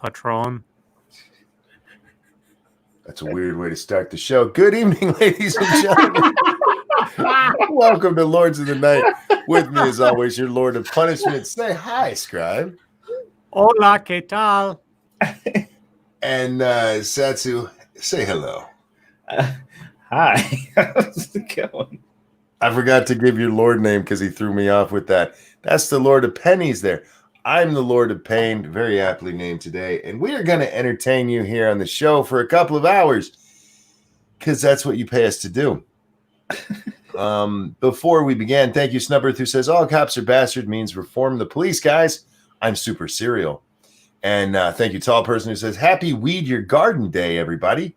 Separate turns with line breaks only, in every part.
Patron.
That's a weird way to start the show. Good evening, ladies and gentlemen. Welcome to Lords of the Night. With me, as always, your Lord of Punishment. Say hi, Scribe.
Hola, ¿qué tal?
And Satsu, say hello.
Hi. How's it going?
I forgot to give your Lord name because he threw me off with that. That's the Lord of Pennies there. I'm the Lord of Pain, very aptly named today. And we are going to entertain you here on the show for a couple of hours because that's what you pay us to do. Before we began, thank you, Snubberth, who says, all cops are bastard means reform the police, guys. I'm super serial. And thank you, Tall Person, who says, happy Weed Your Garden Day, everybody.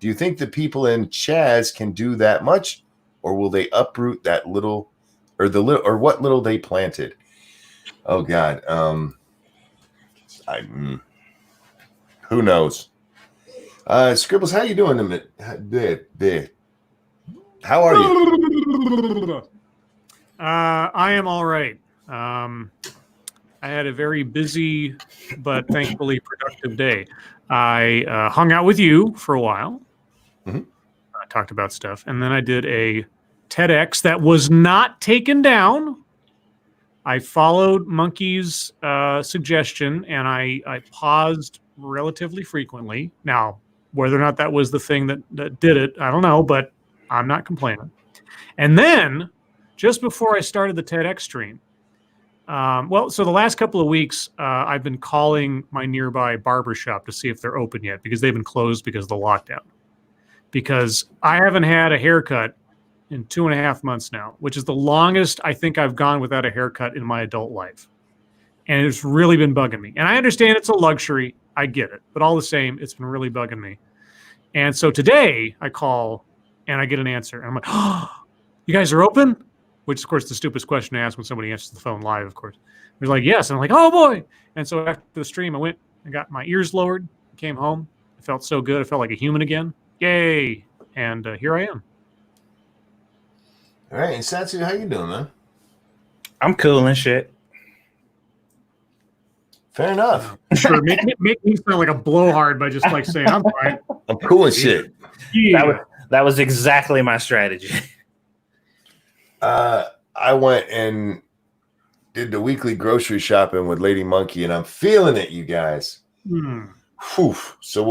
Do you think the people in Chaz can do that much? Or will they uproot that little, or what little they planted? Oh God, who knows? Scribbles, how you doing? How are you?
I am all right. I had a very busy but thankfully productive day. I hung out with you for a while.
Mm-hmm.
I talked about stuff, and then I did a TEDx that was not taken down. I followed Monkey's suggestion, and I paused relatively frequently. Now, whether or not that was the thing that did it, I don't know, but I'm not complaining. And then, just before I started the TEDx stream, so the last couple of weeks, I've been calling my nearby barbershop to see if they're open yet, because they've been closed because of the lockdown. Because I haven't had a haircut in 2.5 months now, which is the longest I think I've gone without a haircut in my adult life. And it's really been bugging me. And I understand it's a luxury. I get it. But all the same, it's been really bugging me. And so today I call and I get an answer. And I'm like, oh, you guys are open? Which, of course, the stupidest question to ask when somebody answers the phone live, of course. They're like, yes. And I'm like, oh, boy. And so after the stream, I went and got my ears lowered, came home. I felt so good. I felt like a human again. Yay. And here I am.
All right, and Satsu, how you doing, man?
I'm cool and shit.
Fair enough.
Sure, make me sound like a blowhard by just like saying I'm fine.
I'm cool and shit.
Yeah.
That was exactly my strategy.
I went and did the weekly grocery shopping with Lady Monkey, and I'm feeling it, you guys. Whew. So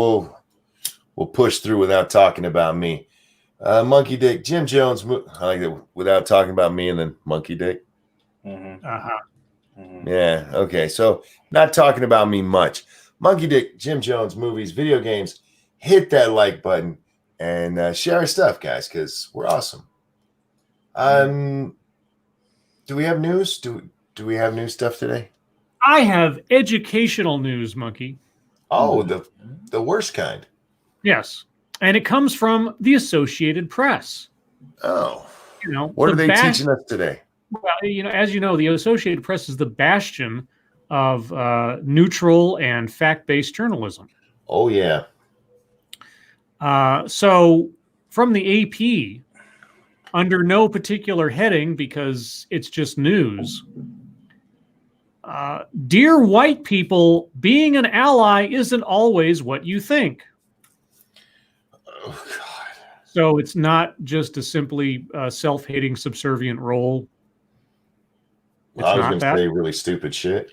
we'll push through without talking about me. Monkey Dick, Jim Jones. I like that without talking about me and then Monkey Dick.
Mm-hmm.
Mm-hmm. Yeah. Okay. So not talking about me much. Monkey Dick, Jim Jones, movies, video games. Hit that like button and share our stuff, guys, because we're awesome. Do we have news? Do we have new stuff today?
I have educational news, Monkey.
Oh, the worst kind.
Yes. And it comes from the Associated Press.
Oh.
You know,
what are they teaching us today?
Well, as you know, the Associated Press is the bastion of neutral and fact-based journalism.
Oh, yeah.
So from the AP, under no particular heading, because it's just news, dear white people, being an ally isn't always what you think.
Oh, God.
So it's not just a simply self-hating, subservient role.
Well, I was going to say really stupid shit.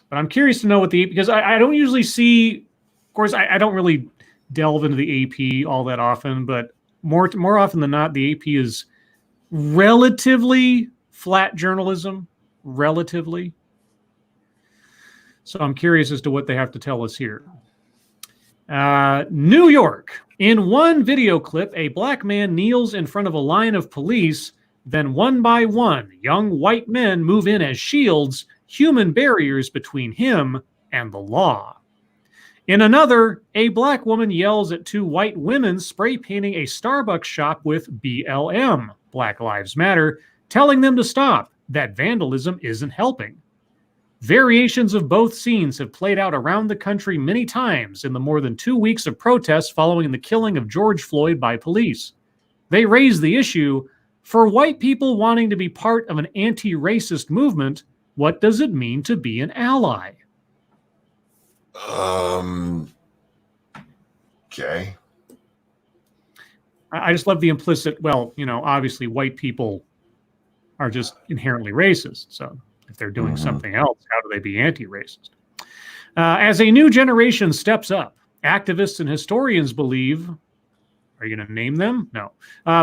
But I'm curious to know what because I don't usually see, of course, I don't really delve into the AP all that often, but more often than not, the AP is relatively flat journalism, relatively. So I'm curious as to what they have to tell us here. New York. In one video clip, a black man kneels in front of a line of police. Then one by one, young white men move in as shields, human barriers between him and the law. In another, a black woman yells at two white women spray painting a Starbucks shop with BLM, Black Lives Matter, telling them to stop, that vandalism isn't helping. Variations of both scenes have played out around the country many times in the more than 2 weeks of protests following the killing of George Floyd by police. They raise the issue, for white people wanting to be part of an anti-racist movement, what does it mean to be an ally?
Okay.
I just love the implicit, well, obviously white people are just inherently racist. So if they're doing something else, how do they be anti-racist? As a new generation steps up, activists and historians believe, are you going to name them? No.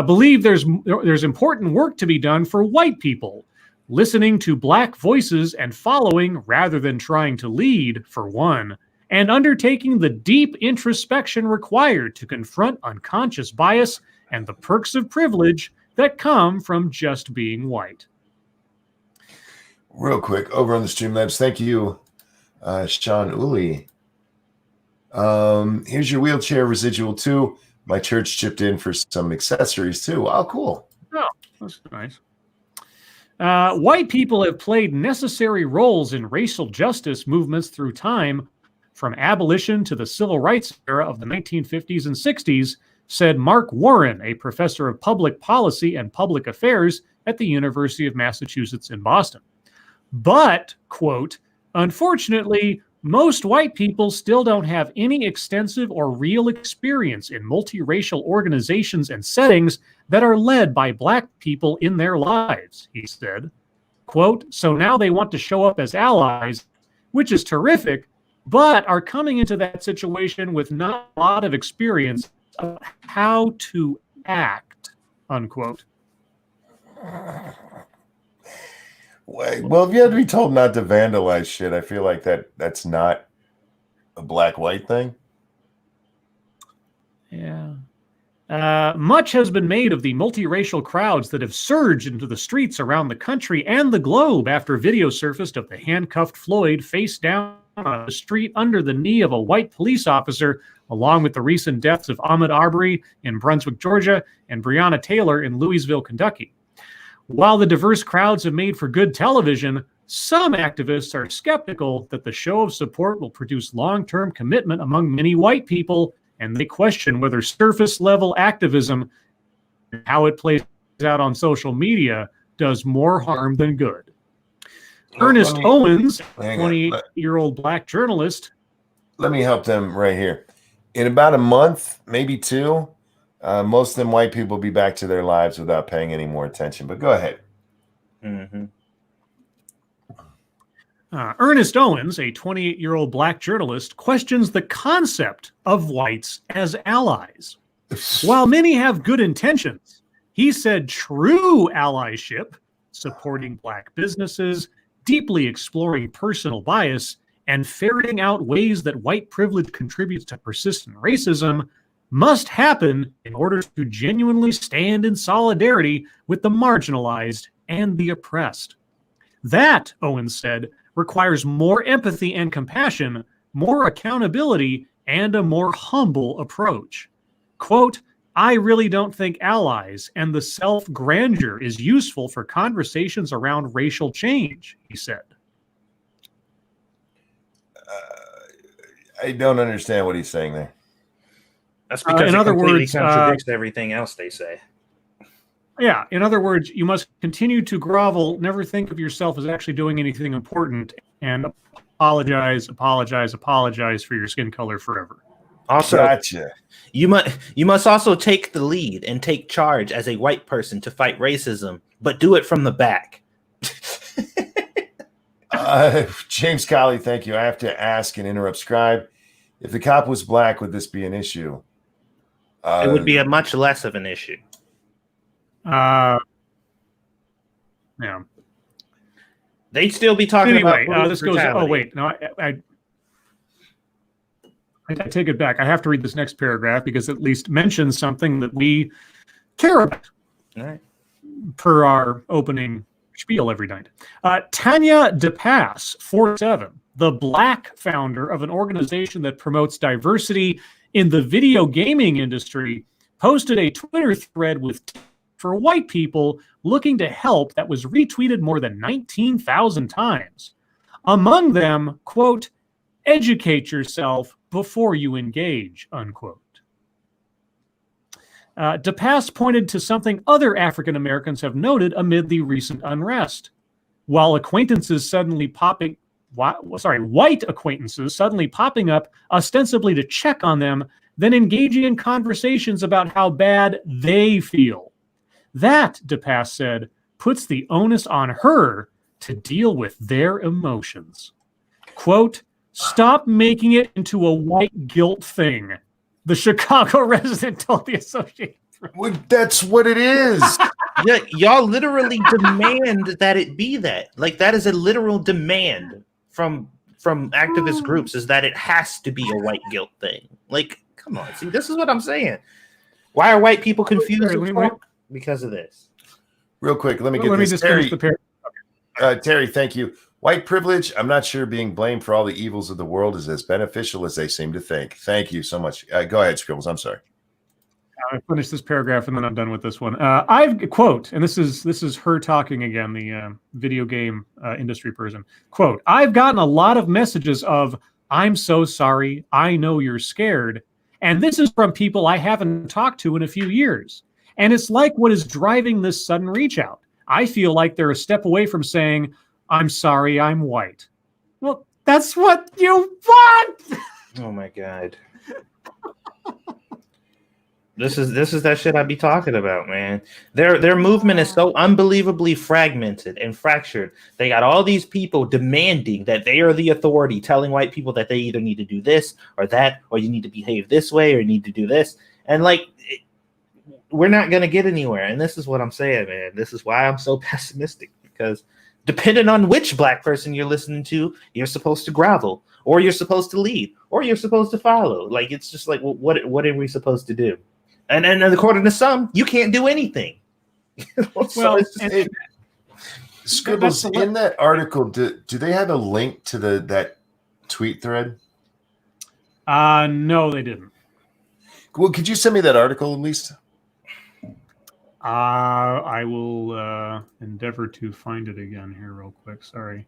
Believe there's important work to be done for white people, listening to black voices and following rather than trying to lead, for one, and undertaking the deep introspection required to confront unconscious bias and the perks of privilege that come from just being white.
Real quick, over on the Streamlabs, thank you, Sean Uli. Here's your wheelchair residual too. My church chipped in for some accessories too. Oh, cool.
Oh, that's nice. White people have played necessary roles in racial justice movements through time, from abolition to the civil rights era of the 1950s and 60s, said Mark Warren, a professor of public policy and public affairs at the University of Massachusetts in Boston. But, quote, unfortunately, most white people still don't have any extensive or real experience in multiracial organizations and settings that are led by black people in their lives, he said. Quote, so now they want to show up as allies, which is terrific, but are coming into that situation with not a lot of experience of how to act, unquote.
Well, if you had to be told not to vandalize shit, I feel like that's not a black-white thing.
Yeah. Much has been made of the multiracial crowds that have surged into the streets around the country and the globe after video surfaced of the handcuffed Floyd face down on the street under the knee of a white police officer, along with the recent deaths of Ahmaud Arbery in Brunswick, Georgia, and Breonna Taylor in Louisville, Kentucky. While the diverse crowds have made for good television, some activists are skeptical that the show of support will produce long-term commitment among many white people, and they question whether surface-level activism and how it plays out on social media does more harm than good. Ernest Owens, 28-year-old black journalist.
Let me help them right here. In about a month, maybe two, most of them white people will be back to their lives without paying any more attention. But go ahead.
Ernest Owens, a 28-year-old black journalist, questions the concept of whites as allies. While many have good intentions, he said true allyship, supporting black businesses, deeply exploring personal bias, and ferreting out ways that white privilege contributes to persistent racism, must happen in order to genuinely stand in solidarity with the marginalized and the oppressed. That, Owens said, requires more empathy and compassion, more accountability, and a more humble approach. Quote, I really don't think allies and the self-grandeur is useful for conversations around racial change, he said.
I don't understand what he's saying there.
That's because
in
it
other
completely
words,
contradicts everything else they say.
Yeah, in other words, you must continue to grovel, never think of yourself as actually doing anything important, and apologize for your skin color forever.
Also,
Gotcha.
you must also take the lead and take charge as a white person to fight racism, but do it from the back.
James Colley, thank you. I have to ask and interrupt Scribe. If the cop was black, would this be an issue?
It would be a much less of an issue.
Yeah.
They'd still be talking about
this goes. Oh wait, no, I take it back. I have to read this next paragraph because it at least mentions something that we care about.
All right.
Per our opening spiel every night. Tania de Paz, 47, the black founder of an organization that promotes diversity in the video gaming industry, posted a Twitter thread with for white people looking to help that was retweeted more than 19,000 times. Among them, quote, educate yourself before you engage, unquote. De Paz pointed to something other African Americans have noted amid the recent unrest. While acquaintances suddenly popping white acquaintances suddenly popping up ostensibly to check on them, then engaging in conversations about how bad they feel. That, De Paz said, puts the onus on her to deal with their emotions. Quote, stop making it into a white guilt thing, the Chicago resident told the Associated Press.
Well, that's what it is.
Yeah, y'all literally demand that it be that. Like, that is a literal demand from activist groups, is that it has to be a white guilt thing. Like, come on. See, this is what I'm saying. Why are white people confused? Because of this.
Real quick, let me just finish the paragraph. Terry, thank you. White privilege, I'm not sure being blamed for all the evils of the world is as beneficial as they seem to think. Thank you so much. Go ahead, Scribbles. I'm sorry.
I'll finish this paragraph and then I'm done with this one. I've quote, and this is her talking again, the video game industry person. Quote, I've gotten a lot of messages of, I'm so sorry, I know you're scared. And this is from people I haven't talked to in a few years. And it's like what is driving this sudden reach out. I feel like they're a step away from saying, I'm sorry, I'm white. Well, that's what you want.
Oh my God. This is that shit I be talking about, man. Their movement is so unbelievably fragmented and fractured. They got all these people demanding that they are the authority, telling white people that they either need to do this or that, or you need to behave this way, or you need to do this. And like, we're not going to get anywhere. And this is what I'm saying, man. This is why I'm so pessimistic, because depending on which black person you're listening to, you're supposed to grovel, or you're supposed to lead, or you're supposed to follow. Like, it's just like, well, what are we supposed to do? And according to some, you can't do anything.
Well,
Scribbles, in that article, do they have a link to that tweet thread?
No, they didn't.
Well, could you send me that article at least?
I will endeavor to find it again here real quick. Sorry.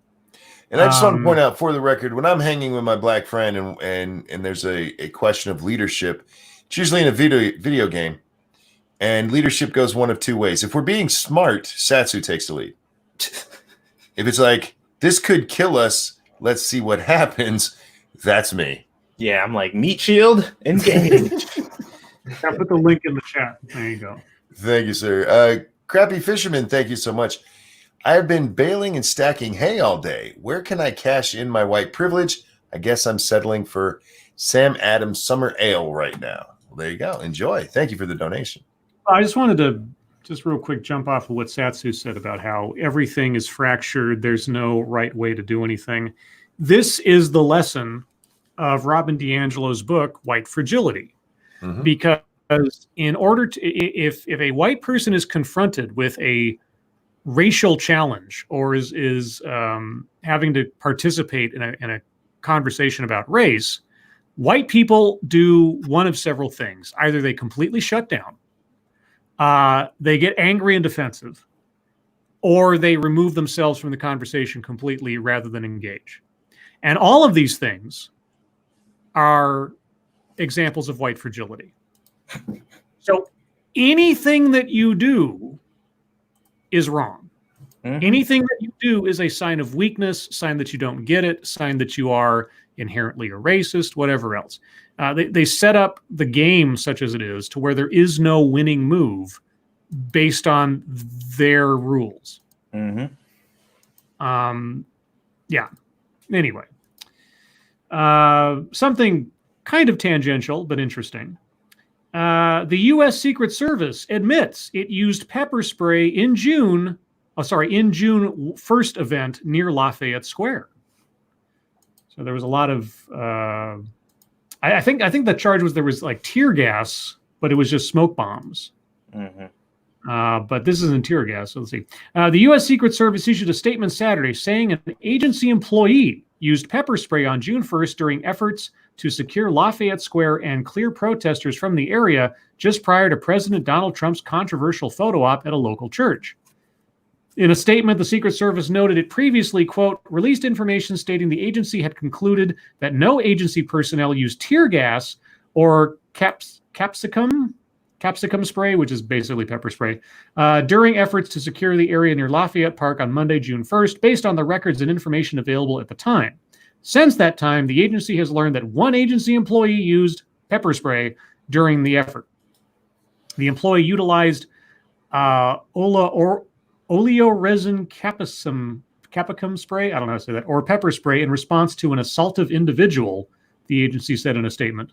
And I just want to point out, for the record, when I'm hanging with my black friend and there's a question of leadership, it's usually in a video game, and leadership goes one of two ways. If we're being smart, Satsu takes the lead. If it's like, this could kill us, let's see what happens, that's me.
Yeah, I'm like, meat shield, engage.
I'll put the link in the chat. There you go.
Thank you, sir. Crappy Fisherman, thank you so much. I've been baling and stacking hay all day. Where can I cash in my white privilege? I guess I'm settling for Sam Adams Summer Ale right now. Well, there you go. Enjoy. Thank you for the donation.
I just wanted to real quick jump off of what Satsu said about how everything is fractured. There's no right way to do anything. This is the lesson of Robin DiAngelo's book, White Fragility. Mm-hmm. Because in order to, if a white person is confronted with a racial challenge or is having to participate in a conversation about race, white people do one of several things. Either they completely shut down, they get angry and defensive, or they remove themselves from the conversation completely rather than engage. And all of these things are examples of white fragility. So anything that you do is wrong. Mm-hmm. Anything that you do is a sign of weakness, sign that you don't get it, sign that you are inherently a racist, whatever else. They set up the game such as it is to where there is no winning move based on their rules.
Mm-hmm.
Yeah. Anyway. Something kind of tangential, but interesting. The U.S. Secret Service admits it used pepper spray in June 1st event near Lafayette Square. So there was a lot of, I think the charge was there was like tear gas, but it was just smoke bombs. Mm-hmm. But this isn't tear gas. So let's see. The U.S. Secret Service issued a statement Saturday saying an agency employee used pepper spray on June 1st during efforts to secure Lafayette Square and clear protesters from the area just prior to President Donald Trump's controversial photo op at a local church. In a statement, the Secret Service noted it previously, quote, released information stating the agency had concluded that no agency personnel used tear gas or capsicum spray, which is basically pepper spray, during efforts to secure the area near Lafayette Park on Monday, June 1st, based on the records and information available at the time. Since that time, the agency has learned that one agency employee used pepper spray during the effort. The employee utilized oleoresin capsicum spray, I don't know how to say that, or pepper spray in response to an assaultive individual, the agency said in a statement.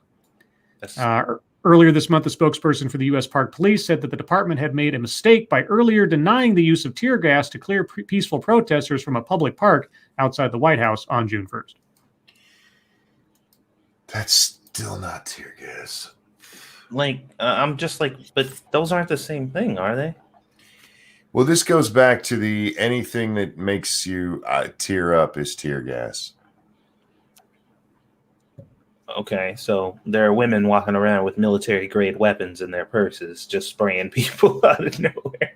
Earlier this month, the spokesperson for the U.S. Park Police said that the department had made a mistake by earlier denying the use of tear gas to clear peaceful protesters from a public park outside the White House on June 1st.
That's still not tear gas.
I'm just like, but those aren't the same thing, are they?
Well, this goes back to the anything that makes you tear up is tear gas.
Okay, so there are women walking around with military-grade weapons in their purses, just spraying people out of nowhere.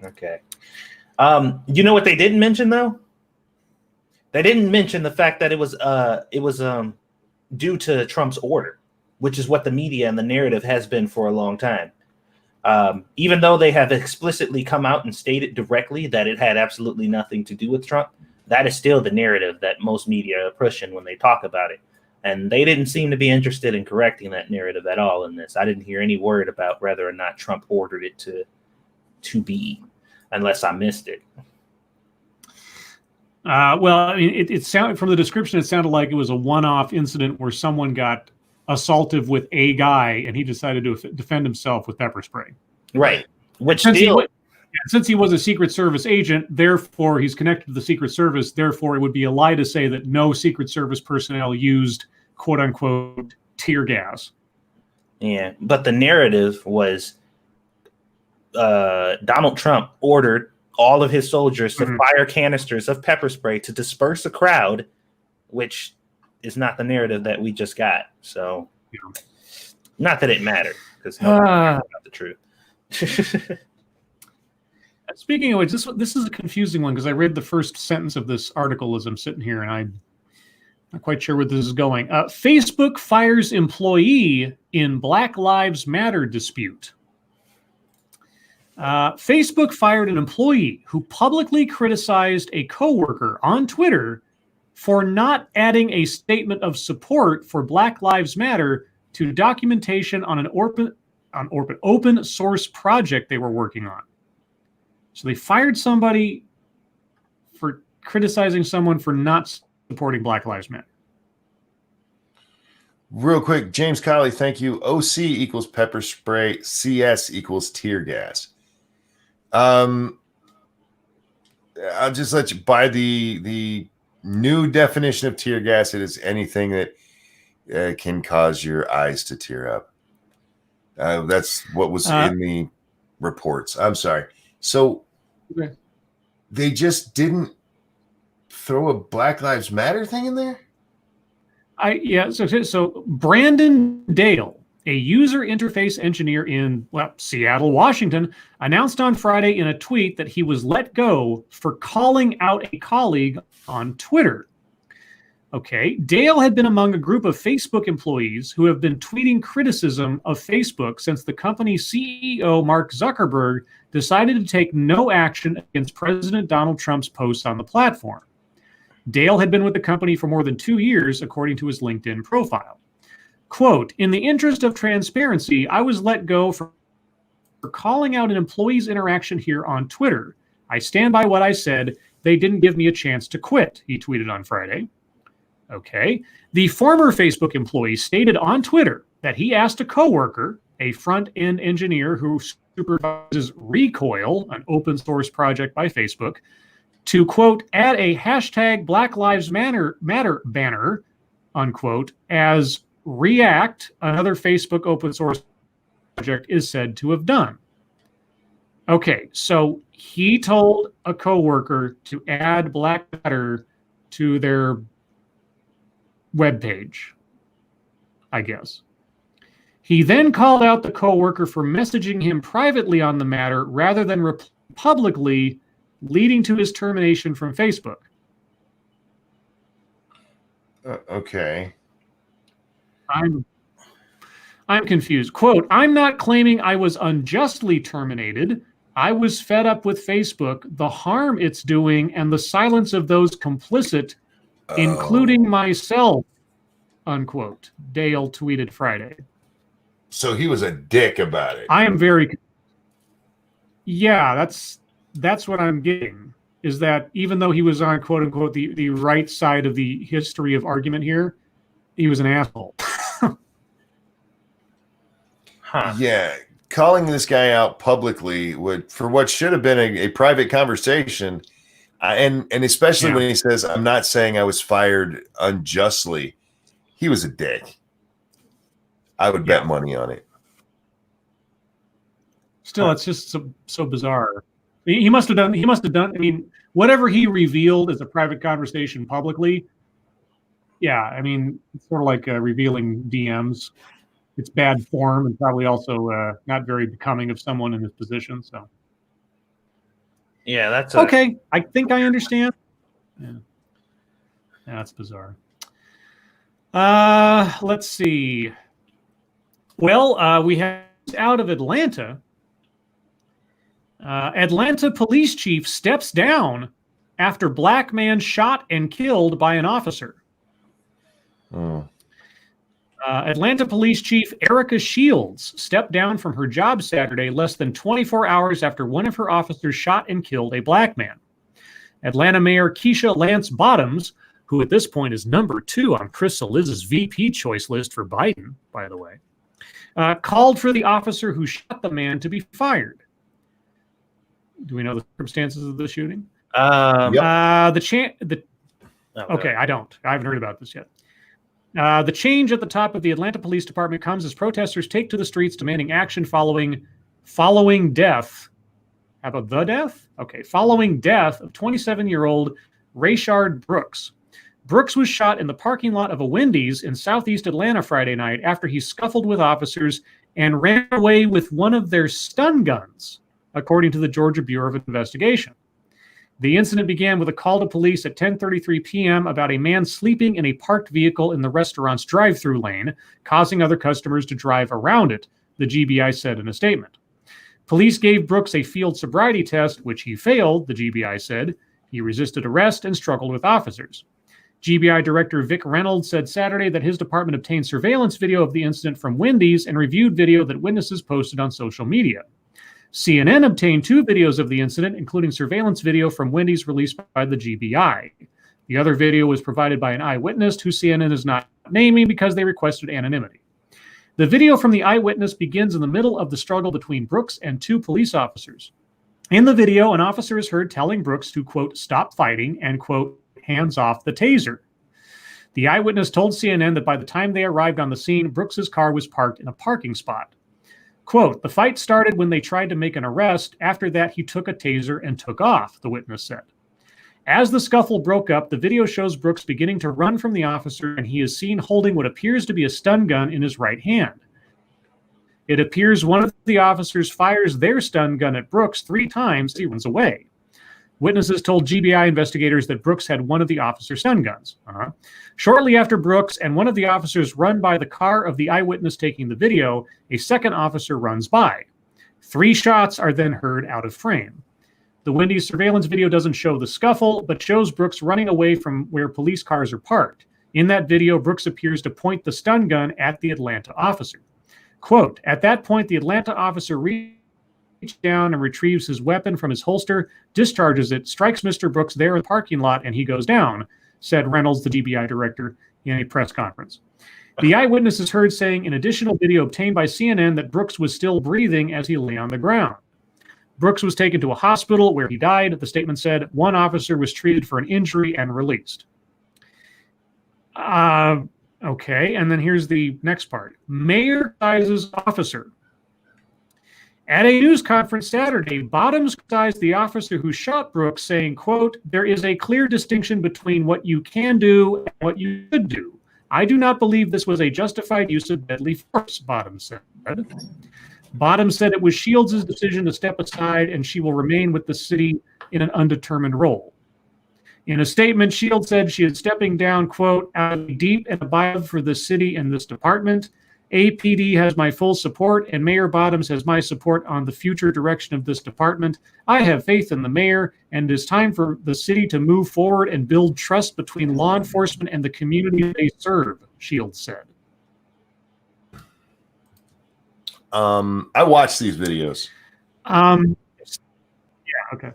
Okay. You know what they didn't mention though? They didn't mention the fact that it was due to Trump's order, which is what the media and the narrative has been for a long time. Even though they have explicitly come out and stated directly that it had absolutely nothing to do with Trump, that is still the narrative that most media are pushing when they talk about it. And they didn't seem to be interested in correcting that narrative at all in this. I didn't hear any word about whether or not Trump ordered it to be, unless I missed it.
Well, I mean, it sounded from the description, it sounded like it was a one-off incident where someone got assaultive with a guy and he decided to defend himself with pepper spray.
Right. Which
since he was a Secret Service agent, therefore he's connected to the Secret Service. Therefore, it would be a lie to say that no Secret Service personnel used "quote unquote" tear gas.
Yeah, but the narrative was Donald Trump ordered all of his soldiers to fire canisters of pepper spray to disperse a crowd, which is not the narrative that we just got. So, not that it mattered, because nobody cares about the truth.
Speaking of which, this is a confusing one because I read the first sentence of this article as I'm sitting here, and I'm not quite sure where this is going. Facebook fires employee in Black Lives Matter dispute. Facebook fired an employee who publicly criticized a coworker on Twitter for not adding a statement of support for Black Lives Matter to documentation on an open source project they were working on. So they fired somebody for criticizing someone for not supporting Black Lives Matter.
Real quick, James Colley, thank you. OC equals pepper spray. CS equals tear gas. I'll just let you buy the new definition of tear gas. It is anything that can cause your eyes to tear up. That's what was in the reports. I'm sorry. So they just didn't throw a Black Lives Matter thing in there? So Brandon Dale, a user interface engineer in Seattle, Washington, announced on Friday in a tweet that he was let go for calling out a colleague on Twitter. Okay, Dale had been among a group of Facebook employees who have been tweeting criticism of Facebook since the company's CEO, Mark Zuckerberg, decided to take no action against President Donald Trump's posts on the platform. Dale had been with the company for more than 2 years, according to his LinkedIn profile. Quote, "In the interest of transparency, I was let go for calling out an employee's interaction here on Twitter. I stand by what I said. They didn't give me a chance to quit," he tweeted on Friday. Okay. The former Facebook employee stated on Twitter that he asked a coworker, a front-end engineer who supervises Recoil, an open source project by Facebook, to, quote, add a hashtag Black Lives Matter banner, unquote, as React, another Facebook open source project, is said to have done. Okay, so he told a coworker to add Black Matter to their webpage, I guess. He then called out the coworker for messaging him privately on the matter rather than publicly, leading to his termination from Facebook. Okay.
I'm confused. Quote, "I'm not claiming I was unjustly terminated. I was fed up with Facebook, the harm it's doing, and the silence of those complicit including myself, unquote, Dale tweeted Friday.
So he was a dick about it.
I am very... Yeah, that's what I'm getting, is that even though he was on, quote unquote, the right side of the history of argument here, he was an asshole.
Yeah, calling this guy out publicly would, for what should have been a private conversation, and especially when he says, "I'm not saying I was fired unjustly," he was a dick. I would bet money on it.
Still, it's just so bizarre. He must have done. I mean, whatever he revealed as a private conversation publicly. Yeah, I mean, it's sort of like revealing DMs. It's bad form and probably also not very becoming of someone in his position. So,
yeah, that's
okay. I think I understand. Yeah, that's bizarre. Let's see. Well, we have out of Atlanta. Atlanta police chief steps down after black man shot and killed by an officer. Atlanta Police Chief Erica Shields stepped down from her job Saturday less than 24 hours after one of her officers shot and killed a black man. Atlanta Mayor Keisha Lance Bottoms, who at this point is number 2 on Chris Cillizza's VP choice list for Biden, by the way, called for the officer who shot the man to be fired. Do we know the circumstances of the shooting? Okay, I don't. I haven't heard about this yet. The change at the top of the Atlanta Police Department comes as protesters take to the streets demanding action following death. How about the death? Okay, following death of 27-year-old Rayshard Brooks. Brooks was shot in the parking lot of a Wendy's in southeast Atlanta Friday night after he scuffled with officers and ran away with one of their stun guns, according to the Georgia Bureau of Investigation. The incident began with a call to police at 10:33 p.m. about a man sleeping in a parked vehicle in the restaurant's drive-through lane, causing other customers to drive around it, the GBI said in a statement. Police gave Brooks a field sobriety test, which he failed, the GBI said. He resisted arrest and struggled with officers. GBI Director Vic Reynolds said Saturday that his department obtained surveillance video of the incident from Wendy's and reviewed video that witnesses posted on social media. CNN obtained 2 videos of the incident, including surveillance video from Wendy's released by the GBI. The other video was provided by an eyewitness who CNN is not naming because they requested anonymity. The video from the eyewitness begins in the middle of the struggle between Brooks and 2 police officers. In the video, an officer is heard telling Brooks to, quote, stop fighting and, quote, hands off the taser. The eyewitness told CNN that by the time they arrived on the scene, Brooks's car was parked in a parking spot. Quote, the fight started when they tried to make an arrest. After that, he took a taser and took off, the witness said. As the scuffle broke up, the video shows Brooks beginning to run from the officer, and he is seen holding what appears to be a stun gun in his right hand. It appears one of the officers fires their stun gun at Brooks 3 times as he runs away. Witnesses told GBI investigators that Brooks had one of the officer's stun guns. Shortly after Brooks and one of the officers run by the car of the eyewitness taking the video, a second officer runs by. 3 shots are then heard out of frame. The Wendy's surveillance video doesn't show the scuffle, but shows Brooks running away from where police cars are parked. In that video, Brooks appears to point the stun gun at the Atlanta officer. Quote, at that point, the Atlanta officer reaches down and retrieves his weapon from his holster, discharges it, strikes Mr. Brooks there in the parking lot, and he goes down, said Reynolds, the GBI director, in a press conference. The eyewitness is heard saying in additional video obtained by CNN that Brooks was still breathing as he lay on the ground. Brooks was taken to a hospital where he died. The statement said 1 officer was treated for an injury and released. Okay, and then here's the next part. Maher criticizes officer. At a news conference Saturday, Bottoms criticized the officer who shot Brooks, saying, quote, there is a clear distinction between what you can do and what you should do. I do not believe this was a justified use of deadly force, Bottoms said. Bottoms said it was Shields' decision to step aside and she will remain with the city in an undetermined role. In a statement, Shields said she is stepping down, quote, out of deep and abide for the city and this department. APD has my full support, and Mayor Bottoms has my support on the future direction of this department. I have faith in the mayor, and it is time for the city to move forward and build trust between law enforcement and the community they serve, Shields said.
I watched these videos.
Yeah, okay.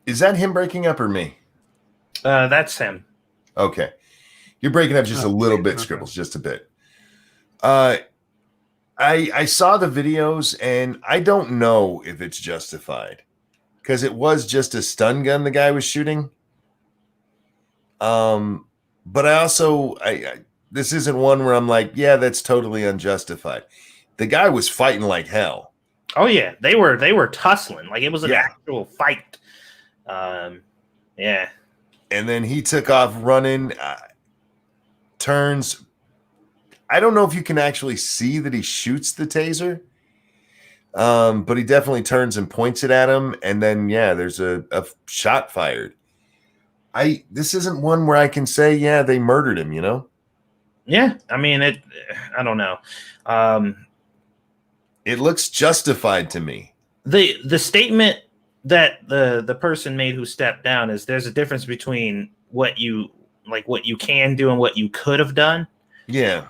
Is that him breaking up or me?
That's him.
Okay. You're breaking up just a little bit, Scribbles, just a bit. I saw the videos, and I don't know if it's justified because it was just a stun gun the guy was shooting. But I also, this isn't one where I'm like, yeah, that's totally unjustified. The guy was fighting like hell.
Oh yeah, they were tussling like it was an actual fight. Yeah.
And then he took off running, turns. I don't know if you can actually see that he shoots the taser, but he definitely turns and points it at him. And then, yeah, there's a shot fired. This isn't one where I can say, yeah, they murdered him, you know?
Yeah, I mean, I don't know.
It looks justified to me.
The statement that the person made who stepped down is there's a difference between what you can do and what you could have done.
Yeah.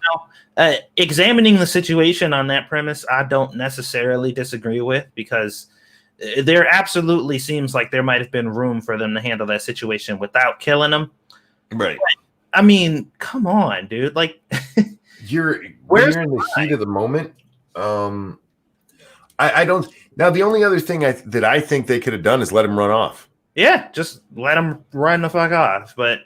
Examining the situation on that premise, I don't necessarily disagree with, because there absolutely seems like there might have been room for them to handle that situation without killing him.
Right.
But, I mean, come on, dude. Like,
you're in the heat of the moment. I don't. Now, the only other thing that I think they could have done is let him run off.
Yeah, just let him run the fuck off. But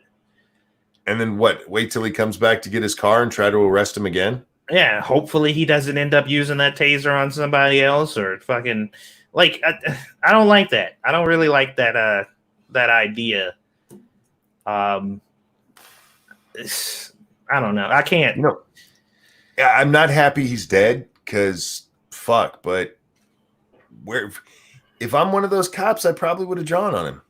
and then what? Wait till he comes back to get his car and try to arrest him again?
Yeah, hopefully he doesn't end up using that taser on somebody else or fucking like. I don't like that. I don't really like that. That idea. I don't know. I can't.
You know, I'm not happy he's dead because fuck. But if I'm one of those cops, I probably would have drawn on him.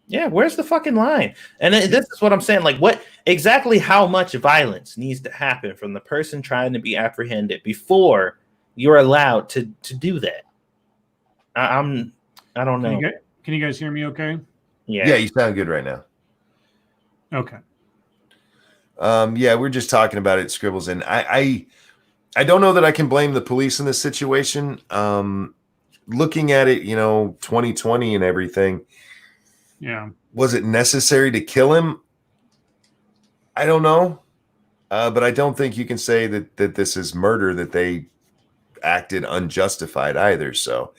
Yeah, where's the fucking line? And this is what I'm saying. Like, what exactly? How much violence needs to happen from the person trying to be apprehended before you're allowed to do that? I don't know.
Can you guys hear me? Okay.
Yeah,
you sound good right now.
Okay.
Yeah, we're just talking about it, Scribbles, and I don't know that I can blame the police in this situation. Looking at it, 2020 and everything.
Yeah.
Was it necessary to kill him? I don't know. But I don't think you can say that this is murder, that they acted unjustified either. So,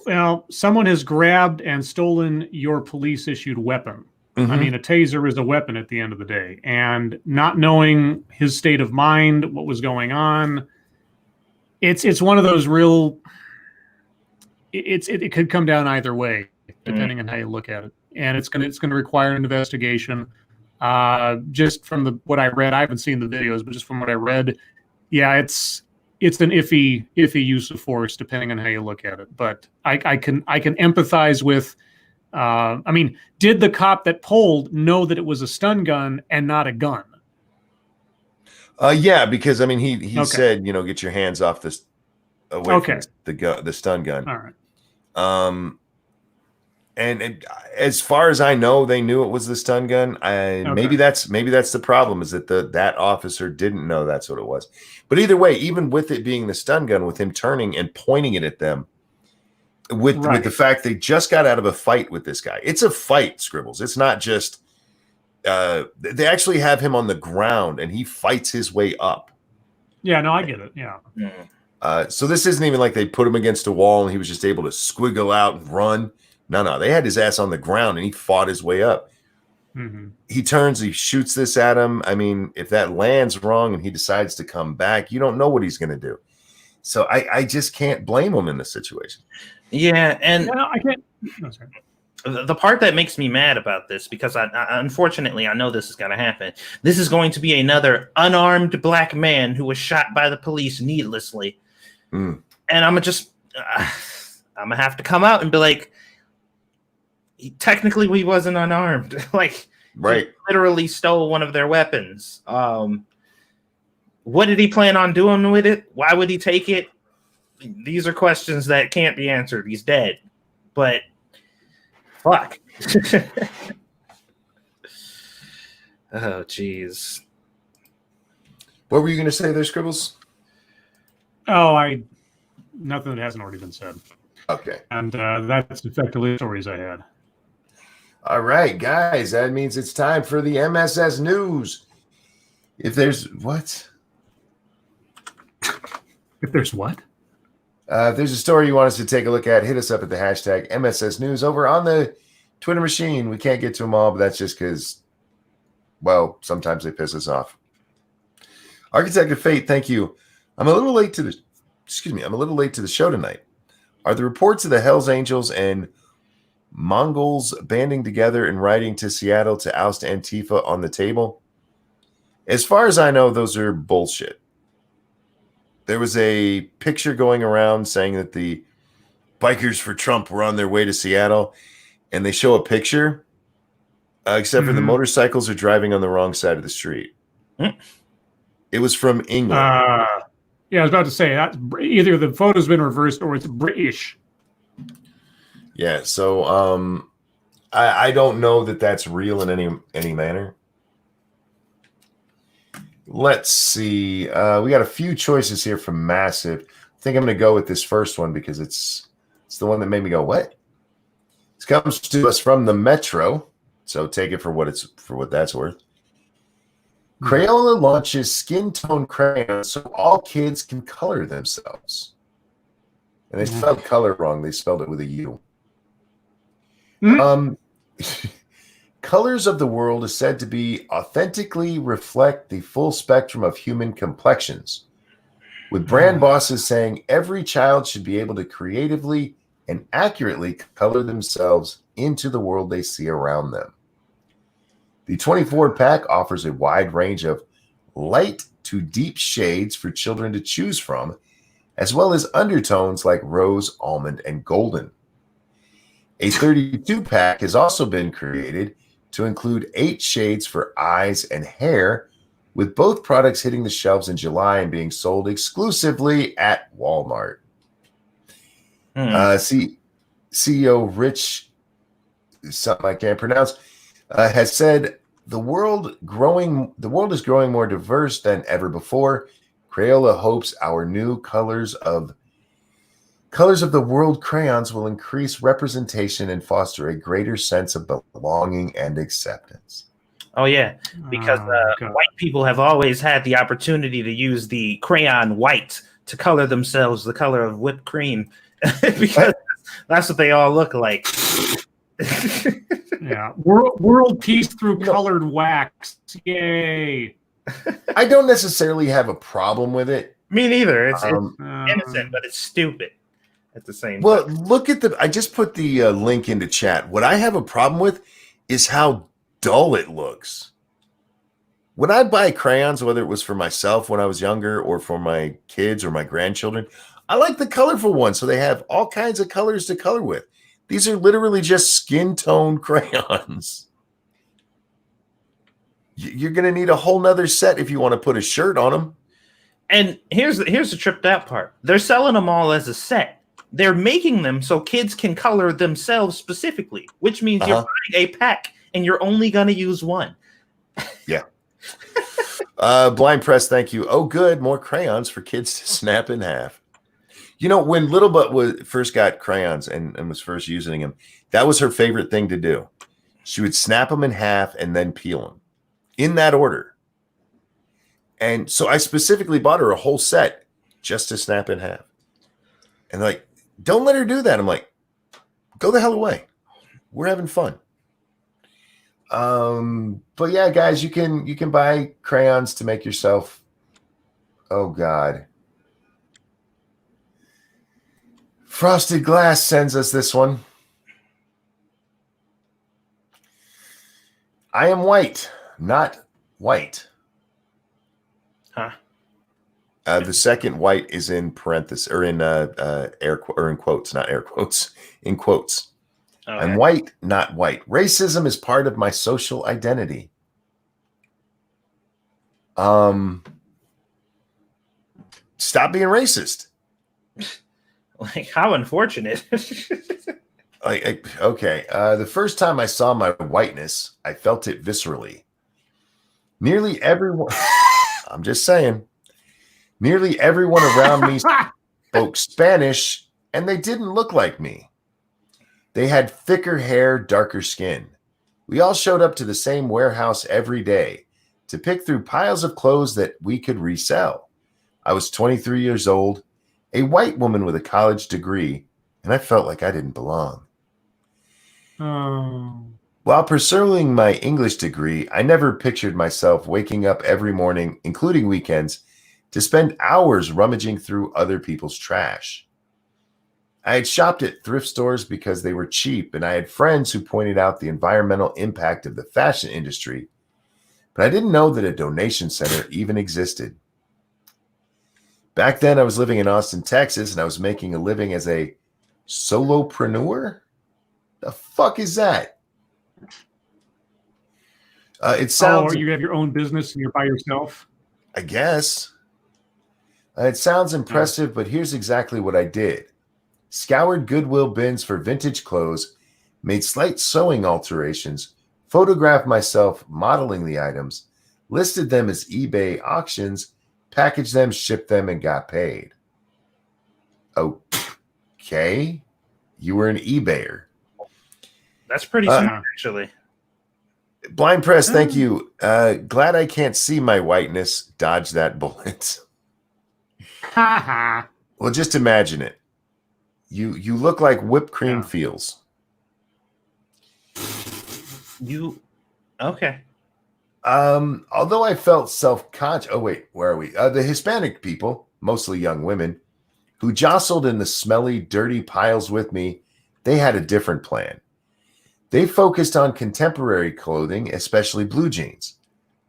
well, someone has grabbed and stolen your police issued weapon. Mm-hmm. I mean, a taser is a weapon at the end of the day, and not knowing his state of mind, what was going on, it's one of those real. It could come down either way, depending on how you look at it, and it's gonna require an investigation. Just from what I read, I haven't seen the videos, but just from what I read, yeah, it's an iffy use of force, depending on how you look at it. But I can empathize with. I mean, did the cop that pulled know that it was a stun gun and not a gun?
Yeah, because I mean, he said, get your hands off this away from the stun gun.
All right.
And as far as I know, they knew it was the stun gun. Maybe that's the problem, is that that officer didn't know that's what it was. But either way, even with it being the stun gun, with him turning and pointing it at them, with the fact they just got out of a fight with this guy. It's a fight, Scribbles. It's not just they actually have him on the ground and he fights his way up.
Yeah, no, I get it. Yeah.
So this isn't even like they put him against a wall and he was just able to squiggle out and run. No, they had his ass on the ground and he fought his way up. Mm-hmm. He turns, he shoots this at him. I mean, if that lands wrong and he decides to come back, you don't know what he's going to do. So I just can't blame him in this situation.
Yeah, and
I can't. No, sorry.
The part that makes me mad about this, because I unfortunately I know this is going to happen. This is going to be another unarmed black man who was shot by the police needlessly, and I'm gonna have to come out and be like, technically he wasn't unarmed. Like,
right?
He literally stole one of their weapons. What did he plan on doing with it? Why would he take it? These are questions that can't be answered. He's dead. But fuck. Oh, jeez.
What were you going to say there, Scribbles?
Oh, nothing that hasn't already been said.
Okay.
And that's effectively the stories I had.
All right, guys. That means it's time for the MSS news. If there's what?
If there's what?
If there's a story you want us to take a look at, hit us up at the hashtag MSS News over on the Twitter machine. We can't get to them all, but that's just because, well, sometimes they piss us off. Architect of Fate, thank you. I'm a little late to the show tonight. Are the reports of the Hells Angels and Mongols banding together and riding to Seattle to oust Antifa on the table? As far as I know, those are bullshit. There was a picture going around saying that the bikers for Trump were on their way to Seattle, and they show a picture, except for the motorcycles are driving on the wrong side of the street. It was from England.
Yeah, I was about to say that either the photo's been reversed or it's British.
Yeah, so I don't know that that's real in any manner. Let's see. We got a few choices here from Massive. I think I'm going to go with this first one because it's the one that made me go, what? This comes to us from the Metro, so take it for what that's worth. Crayola launches skin tone crayons so all kids can color themselves. And they spelled color wrong. They spelled it with a U. Colors of the World is said to be authentically reflect the full spectrum of human complexions, with brand bosses saying every child should be able to creatively and accurately color themselves into the world they see around them. The 24-pack offers a wide range of light to deep shades for children to choose from, as well as undertones like rose, almond, and golden. A 32-pack has also been created to include 8 shades for eyes and hair, with both products hitting the shelves in July and being sold exclusively at Walmart. CEO Rich, something I can't pronounce, has said the world is growing more diverse than ever before. Crayola hopes our new Colors of the World crayons will increase representation and foster a greater sense of belonging and acceptance.
Oh, yeah, because white people have always had the opportunity to use the crayon white to color themselves the color of whipped cream because that's what they all look like.
Yeah, world peace through colored wax. Yay.
I don't necessarily have a problem with it.
Me neither. It's innocent, but it's stupid at the same time.
Well, look at I just put the link into chat. What I have a problem with is how dull it looks. When I buy crayons, whether it was for myself when I was younger or for my kids or my grandchildren, I like the colorful ones so they have all kinds of colors to color with. These are literally just skin tone crayons. You're going to need a whole nother set if you want to put a shirt on them.
And here's the tripped out part. They're selling them all as a set. They're making them so kids can color themselves specifically, which means you're buying a pack and you're only going to use one.
Yeah. Blind Press, thank you. Oh, good. More crayons for kids to snap in half. You know, when Little Butt first got crayons and was first using them, that was her favorite thing to do. She would snap them in half and then peel them in that order. And so I specifically bought her a whole set just to snap in half. And like, don't let her do that. I'm like, go the hell away. We're having fun. But yeah, guys, you can buy crayons to make yourself. Oh God. Frosted Glass sends us this one. I am white, not white.
Huh?
The second white is in parentheses or in in quotes, not air quotes, in quotes. Okay. I'm white, not white. Racism is part of my social identity. stop being racist.
Like, how unfortunate.
Okay. The first time I saw my whiteness, I felt it viscerally. Nearly everyone, I'm just saying, nearly everyone around me spoke Spanish, and they didn't look like me. They had thicker hair, darker skin. We all showed up to the same warehouse every day to pick through piles of clothes that we could resell. I was 23 years old, a white woman with a college degree, and I felt like I didn't belong.
Oh.
While pursuing my English degree, I never pictured myself waking up every morning, including weekends, to spend hours rummaging through other people's trash. I had shopped at thrift stores because they were cheap, and I had friends who pointed out the environmental impact of the fashion industry, but I didn't know that a donation center even existed. Back then, I was living in Austin, Texas, and I was making a living as a solopreneur. The fuck is that? It sounds.
Oh, you have your own business and you're by yourself?
I guess. It sounds impressive, but here's exactly what I did. Scoured Goodwill bins for vintage clothes, made slight sewing alterations, photographed myself modeling the items, listed them as eBay auctions, packaged them, shipped them, and got paid. Okay. You were an eBayer.
That's pretty smart, actually.
Blind Press, thank you. Glad I can't see my whiteness. Dodge that bullet. Well, just imagine it. You look like whipped cream feels.
Okay.
Although I felt self-conscious. Oh, wait, where are we? The Hispanic people, mostly young women, who jostled in the smelly, dirty piles with me, they had a different plan. They focused on contemporary clothing, especially blue jeans.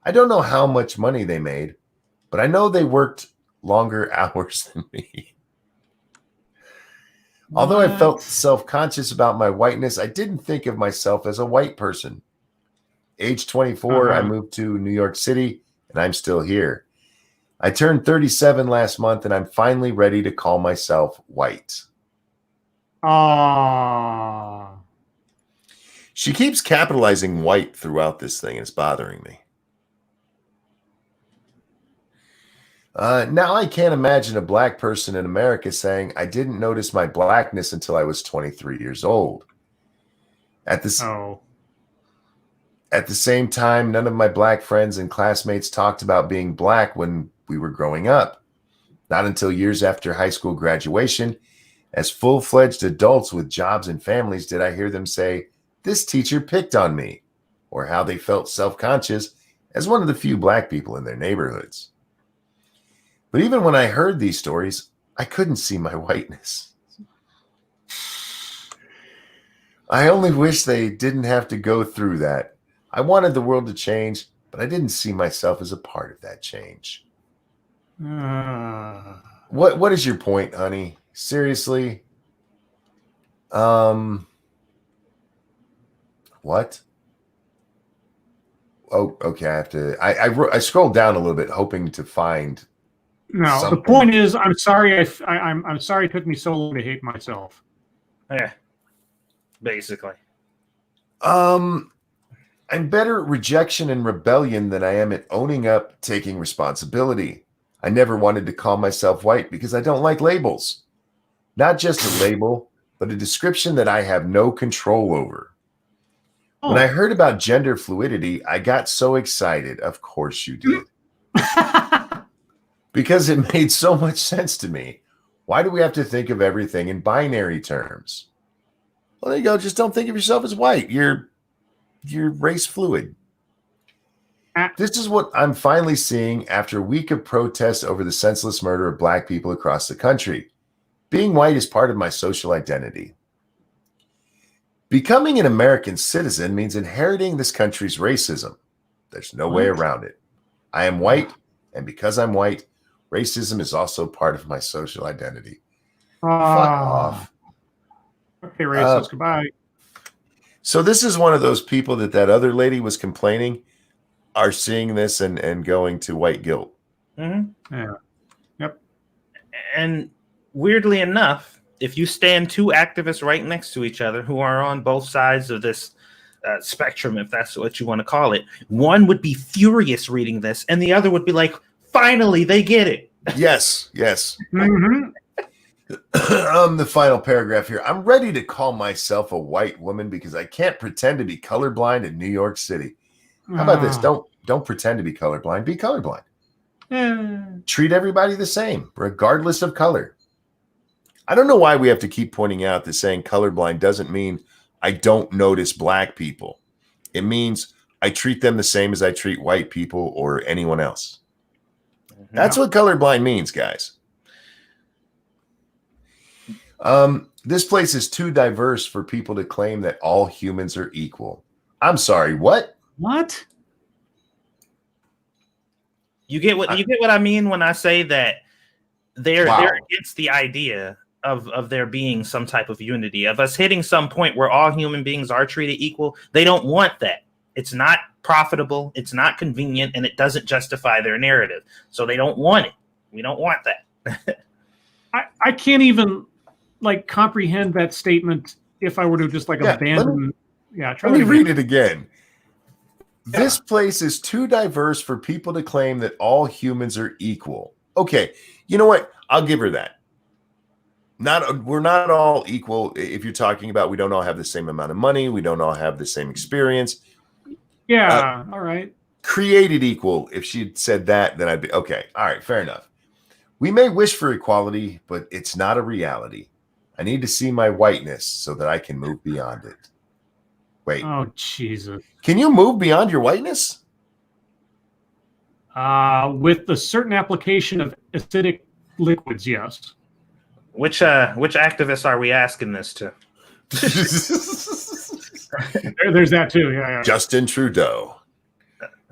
I don't know how much money they made, but I know they worked longer hours than me. Although I felt self-conscious about my whiteness, I didn't think of myself as a white person. Age 24, I moved to New York City, and I'm still here. I turned 37 last month, and I'm finally ready to call myself white.
Ah.
She keeps capitalizing white throughout this thing, and it's bothering me. Now I can't imagine a black person in America saying, I didn't notice my blackness until I was 23 years old. At the same time, none of my black friends and classmates talked about being black when we were growing up. Not until years after high school graduation, as full-fledged adults with jobs and families, did I hear them say, this teacher picked on me, or how they felt self-conscious as one of the few black people in their neighborhoods. But even when I heard these stories, I couldn't see my whiteness. I only wish they didn't have to go through that. I wanted the world to change, but I didn't see myself as a part of that change. What is your point, honey? Seriously? What? Oh, okay. I have to. I scrolled down a little bit, hoping to find.
No,
something.
The point is, I'm sorry. I'm sorry it took me so long to hate myself.
Yeah, basically.
I'm better at rejection and rebellion than I am at owning up, taking responsibility. I never wanted to call myself white because I don't like labels. Not just a label, but a description that I have no control over. When I heard about gender fluidity, I got so excited. Of course you did. Because it made so much sense to me. Why do we have to think of everything in binary terms? Well, there you go. Just don't think of yourself as white. You're race fluid. This is what I'm finally seeing after a week of protests over the senseless murder of black people across the country. Being white is part of my social identity. Becoming an American citizen means inheriting this country's racism. There's no way around it. I am white, and because I'm white, racism is also part of my social identity. Fuck off.
Okay, racist. Goodbye.
So this is one of those people that other lady was complaining are seeing this and going to white guilt.
Mm-hmm.
Yeah. Yep.
And weirdly enough, if you stand two activists right next to each other who are on both sides of this spectrum, if that's what you want to call it, one would be furious reading this, and the other would be like, finally, they get it.
Yes, yes.
Mm-hmm.
The final paragraph here. I'm ready to call myself a white woman because I can't pretend to be colorblind in New York City. How about this? Don't pretend to be colorblind. Be colorblind. Treat everybody the same, regardless of color. I don't know why we have to keep pointing out that saying colorblind doesn't mean I don't notice black people. It means I treat them the same as I treat white people or anyone else. That's what colorblind means, guys. This place is too diverse for people to claim that all humans are equal. I'm sorry, what?
What?
You get what I mean when I say that they're against the idea of there being some type of unity, of us hitting some point where all human beings are treated equal. They don't want that. It's not profitable, it's not convenient, and it doesn't justify their narrative. So they don't want it. We don't want that.
I can't even comprehend that statement if I were to just abandon.
Let me read it again. This place is too diverse for people to claim that all humans are equal. Okay, you know what? I'll give her that. We're not all equal. If you're talking about we don't all have the same amount of money, we don't all have the same experience.
Yeah, all right.
Created equal. If she'd said that, then I'd be okay. All right, fair enough. We may wish for equality, but it's not a reality. I need to see my whiteness so that I can move beyond it. Wait.
Oh, Jesus.
Can you move beyond your whiteness?
With a certain application of acidic liquids, yes.
Which activists are we asking this to?
There's that too. Yeah.
Justin Trudeau.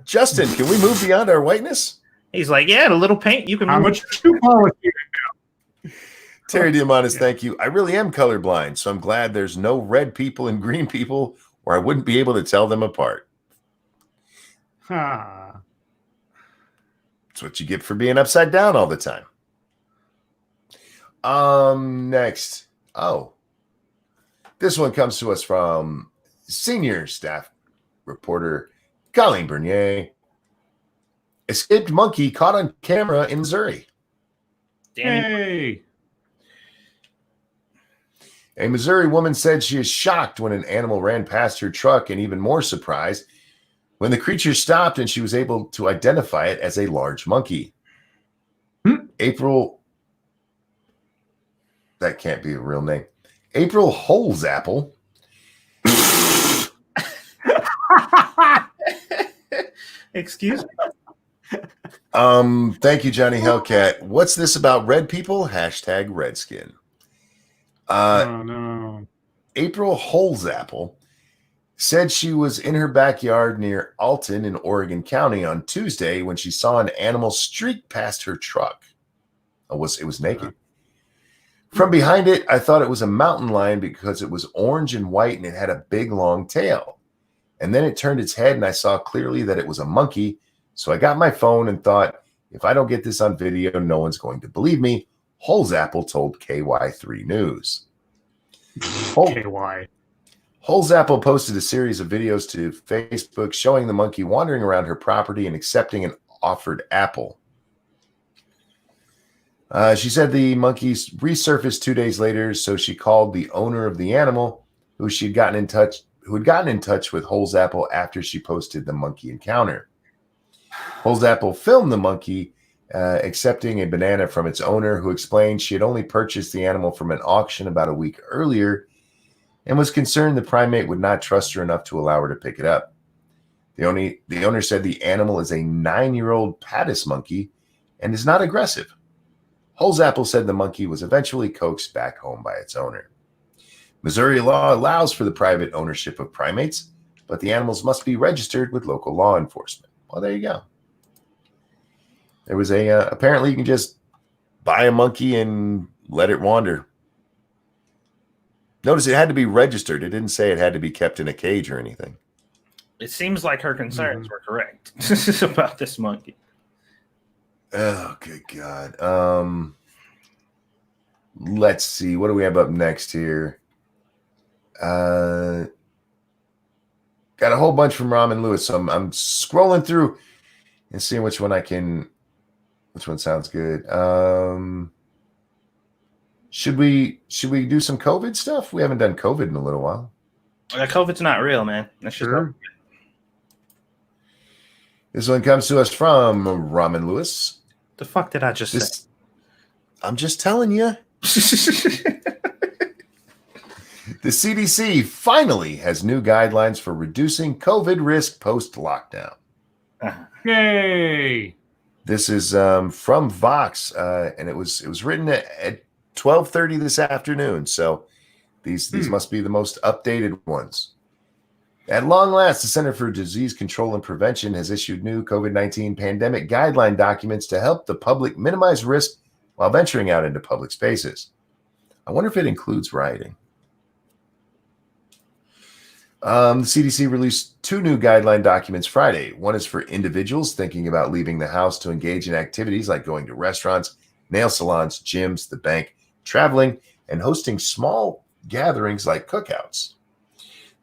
Justin, can we move beyond our whiteness?
He's like, yeah, a little paint. You can.
How much true policy?
Terry Diamandis, thank you. I really am colorblind, so I'm glad there's no red people and green people, or I wouldn't be able to tell them apart. That's what you get for being upside down all the time. Next. Oh, this one comes to us from senior staff reporter Colleen Bernier. Escaped monkey caught on camera in Missouri.
Hey.
A Missouri woman said she is shocked when an animal ran past her truck, and even more surprised when the creature stopped and she was able to identify it as a large monkey. April, that can't be a real name. April Holesapple.
Excuse me.
Thank you, Johnny Hellcat. What's this about red people? Hashtag Redskin.
Oh no.
April Holesapple said she was in her backyard near Alton in Oregon County on Tuesday when she saw an animal streak past her truck. It was naked. From behind it, I thought it was a mountain lion because it was orange and white and it had a big long tail. And then it turned its head and I saw clearly that it was a monkey. So I got my phone and thought, if I don't get this on video, no one's going to believe me. Holesapple told KY3 News.
KY.
Holesapple posted a series of videos to Facebook showing the monkey wandering around her property and accepting an offered apple. She said the monkey resurfaced 2 days later, so she called the owner of the animal, who had gotten in touch with Holesapple after she posted the monkey encounter. Holesapple filmed the monkey accepting a banana from its owner, who explained she had only purchased the animal from an auction about a week earlier and was concerned the primate would not trust her enough to allow her to pick it up. The owner said the animal is a 9-year-old Patis monkey and is not aggressive. Holesapple said the monkey was eventually coaxed back home by its owner. Missouri law allows for the private ownership of primates, but the animals must be registered with local law enforcement. Well, there you go. There was apparently you can just buy a monkey and let it wander. Notice it had to be registered. It didn't say it had to be kept in a cage or anything.
It seems like her concerns were correct about this monkey.
Oh, good God. let's see. What do we have up next here? Got a whole bunch from Ramen Lewis. So I'm scrolling through and seeing which one sounds good. Should we do some COVID stuff? We haven't done COVID in a little while.
COVID's not real, man. That's just
Sure.
This one comes to us from Ramen Lewis.
the fuck did I just say?
I'm just telling you. The CDC finally has new guidelines for reducing COVID risk post-lockdown.
Yay!
This is from Vox, and it was written at 12:30 this afternoon. So these must be the most updated ones. At long last, the Center for Disease Control and Prevention has issued new COVID-19 pandemic guideline documents to help the public minimize risk while venturing out into public spaces. I wonder if it includes rioting. The CDC released 2 new guideline documents Friday. One is for individuals thinking about leaving the house to engage in activities like going to restaurants, nail salons, gyms, the bank, traveling, and hosting small gatherings like cookouts.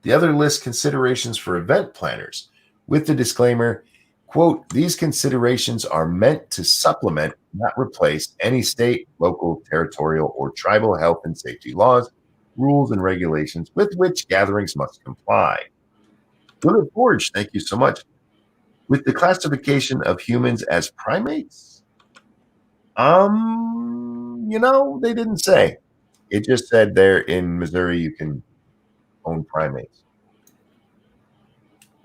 The other lists considerations for event planners with the disclaimer, quote, these considerations are meant to supplement, not replace, any state, local, territorial, or tribal health and safety laws, rules, and regulations with which gatherings must comply. Good Forge, thank you so much. With the classification of humans as primates? They didn't say. It just said there in Missouri you can own primates.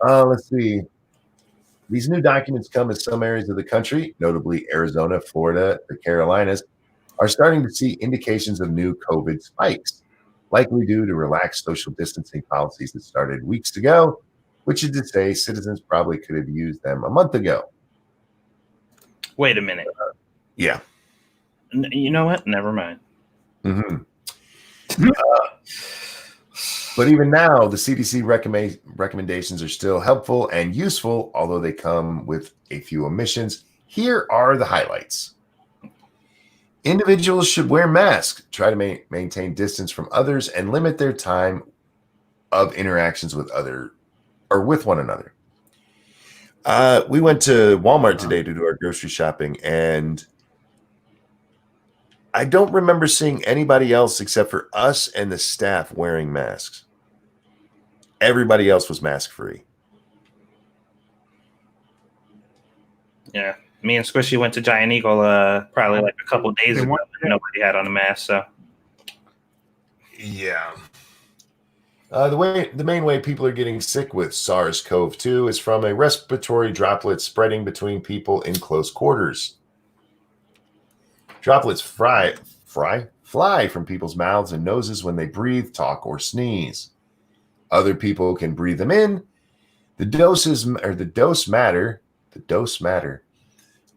Let's see. These new documents come as some areas of the country, notably Arizona, Florida, the Carolinas, are starting to see indications of new COVID spikes, likely due to relaxed social distancing policies that started weeks ago, which is to say citizens probably could have used them a month ago.
Wait a minute.
Yeah.
You know what? Never mind.
Mm-hmm. But even now, the CDC recommendations are still helpful and useful, although they come with a few omissions. Here are the highlights. Individuals should wear masks, try to maintain distance from others, and limit their time of interactions with one another. We went to Walmart today to do our grocery shopping, and I don't remember seeing anybody else except for us and the staff wearing masks. Everybody else was mask free.
Yeah. Me and Squishy went to Giant Eagle probably like a couple days ago. Nobody had on a mask, so
yeah. The main way people are getting sick with SARS-CoV-2 is from a respiratory droplet spreading between people in close quarters. Droplets fly from people's mouths and noses when they breathe, talk, or sneeze. Other people can breathe them in. The dose matter.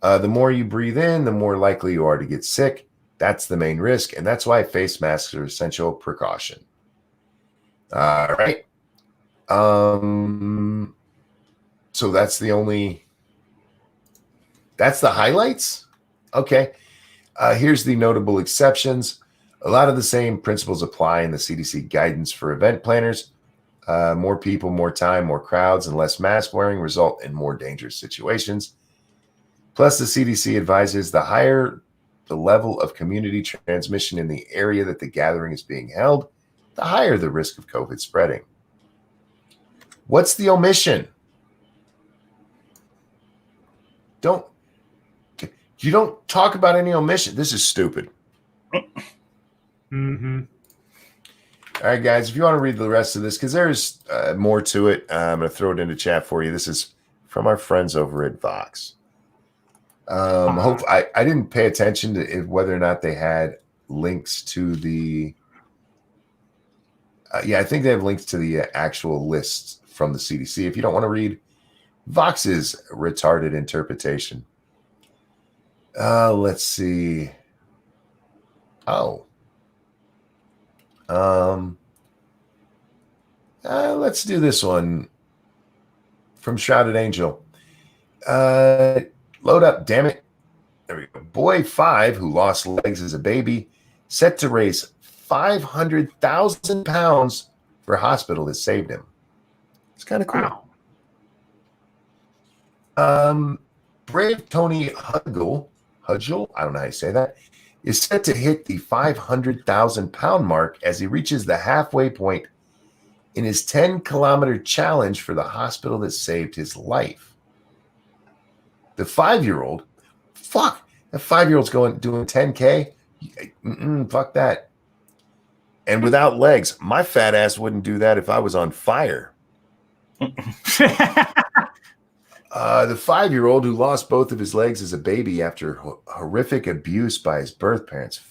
The more you breathe in, the more likely you are to get sick. That's the main risk, and that's why face masks are essential precaution. All right. So that's the highlights. Okay. Here's the notable exceptions. A lot of the same principles apply in the CDC guidance for event planners. More people, more time, more crowds, and less mask wearing result in more dangerous situations. Plus, the CDC advises the higher the level of community transmission in the area that the gathering is being held, the higher the risk of COVID spreading. What's the omission? You don't talk about any omission. This is stupid.
Mm-hmm.
All right, guys, if you want to read the rest of this, because there's more to it, I'm going to throw it into chat for you. This is from our friends over at Vox. I didn't pay attention to whether or not they had links to the. I think they have links to the actual lists from the CDC. If you don't want to read Vox's retarded interpretation. Let's see. Let's do this one from Shrouded Angel. Load up, damn it. There we go. Boy 5, who lost legs as a baby, set to raise 500,000 pounds for a hospital that saved him. It's kind of cool.
Wow.
Brave Tony Huddle, I don't know how you say that, is set to hit the 500,000 pound mark as he reaches the halfway point in his 10-kilometer challenge for the hospital that saved his life. The 5-year-old, that 5-year-old's doing 10K? Fuck that. And without legs, my fat ass wouldn't do that if I was on fire. The 5-year-old who lost both of his legs as a baby after horrific abuse by his birth parents.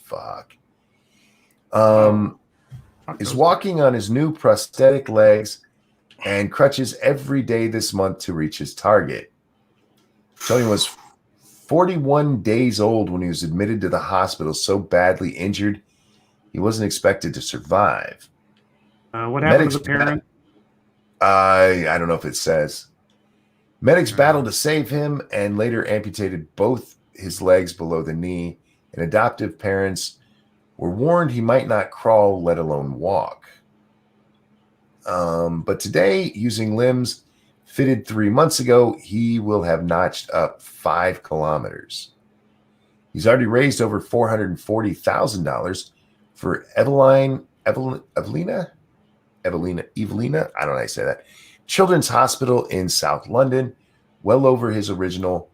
Is walking on his new prosthetic legs and crutches every day this month to reach his target. Tony was 41 days old when he was admitted to the hospital, so badly injured he wasn't expected to survive.
What happened to the parent?
I don't know if it says. Medics battled to save him and later amputated both his legs below the knee, and adoptive parents were warned he might not crawl, let alone walk. But today, using limbs fitted 3 months ago, he will have notched up 5 kilometers. He's already raised over $440,000 for Evelina, I don't know how to say that, Children's Hospital in South London, well over his original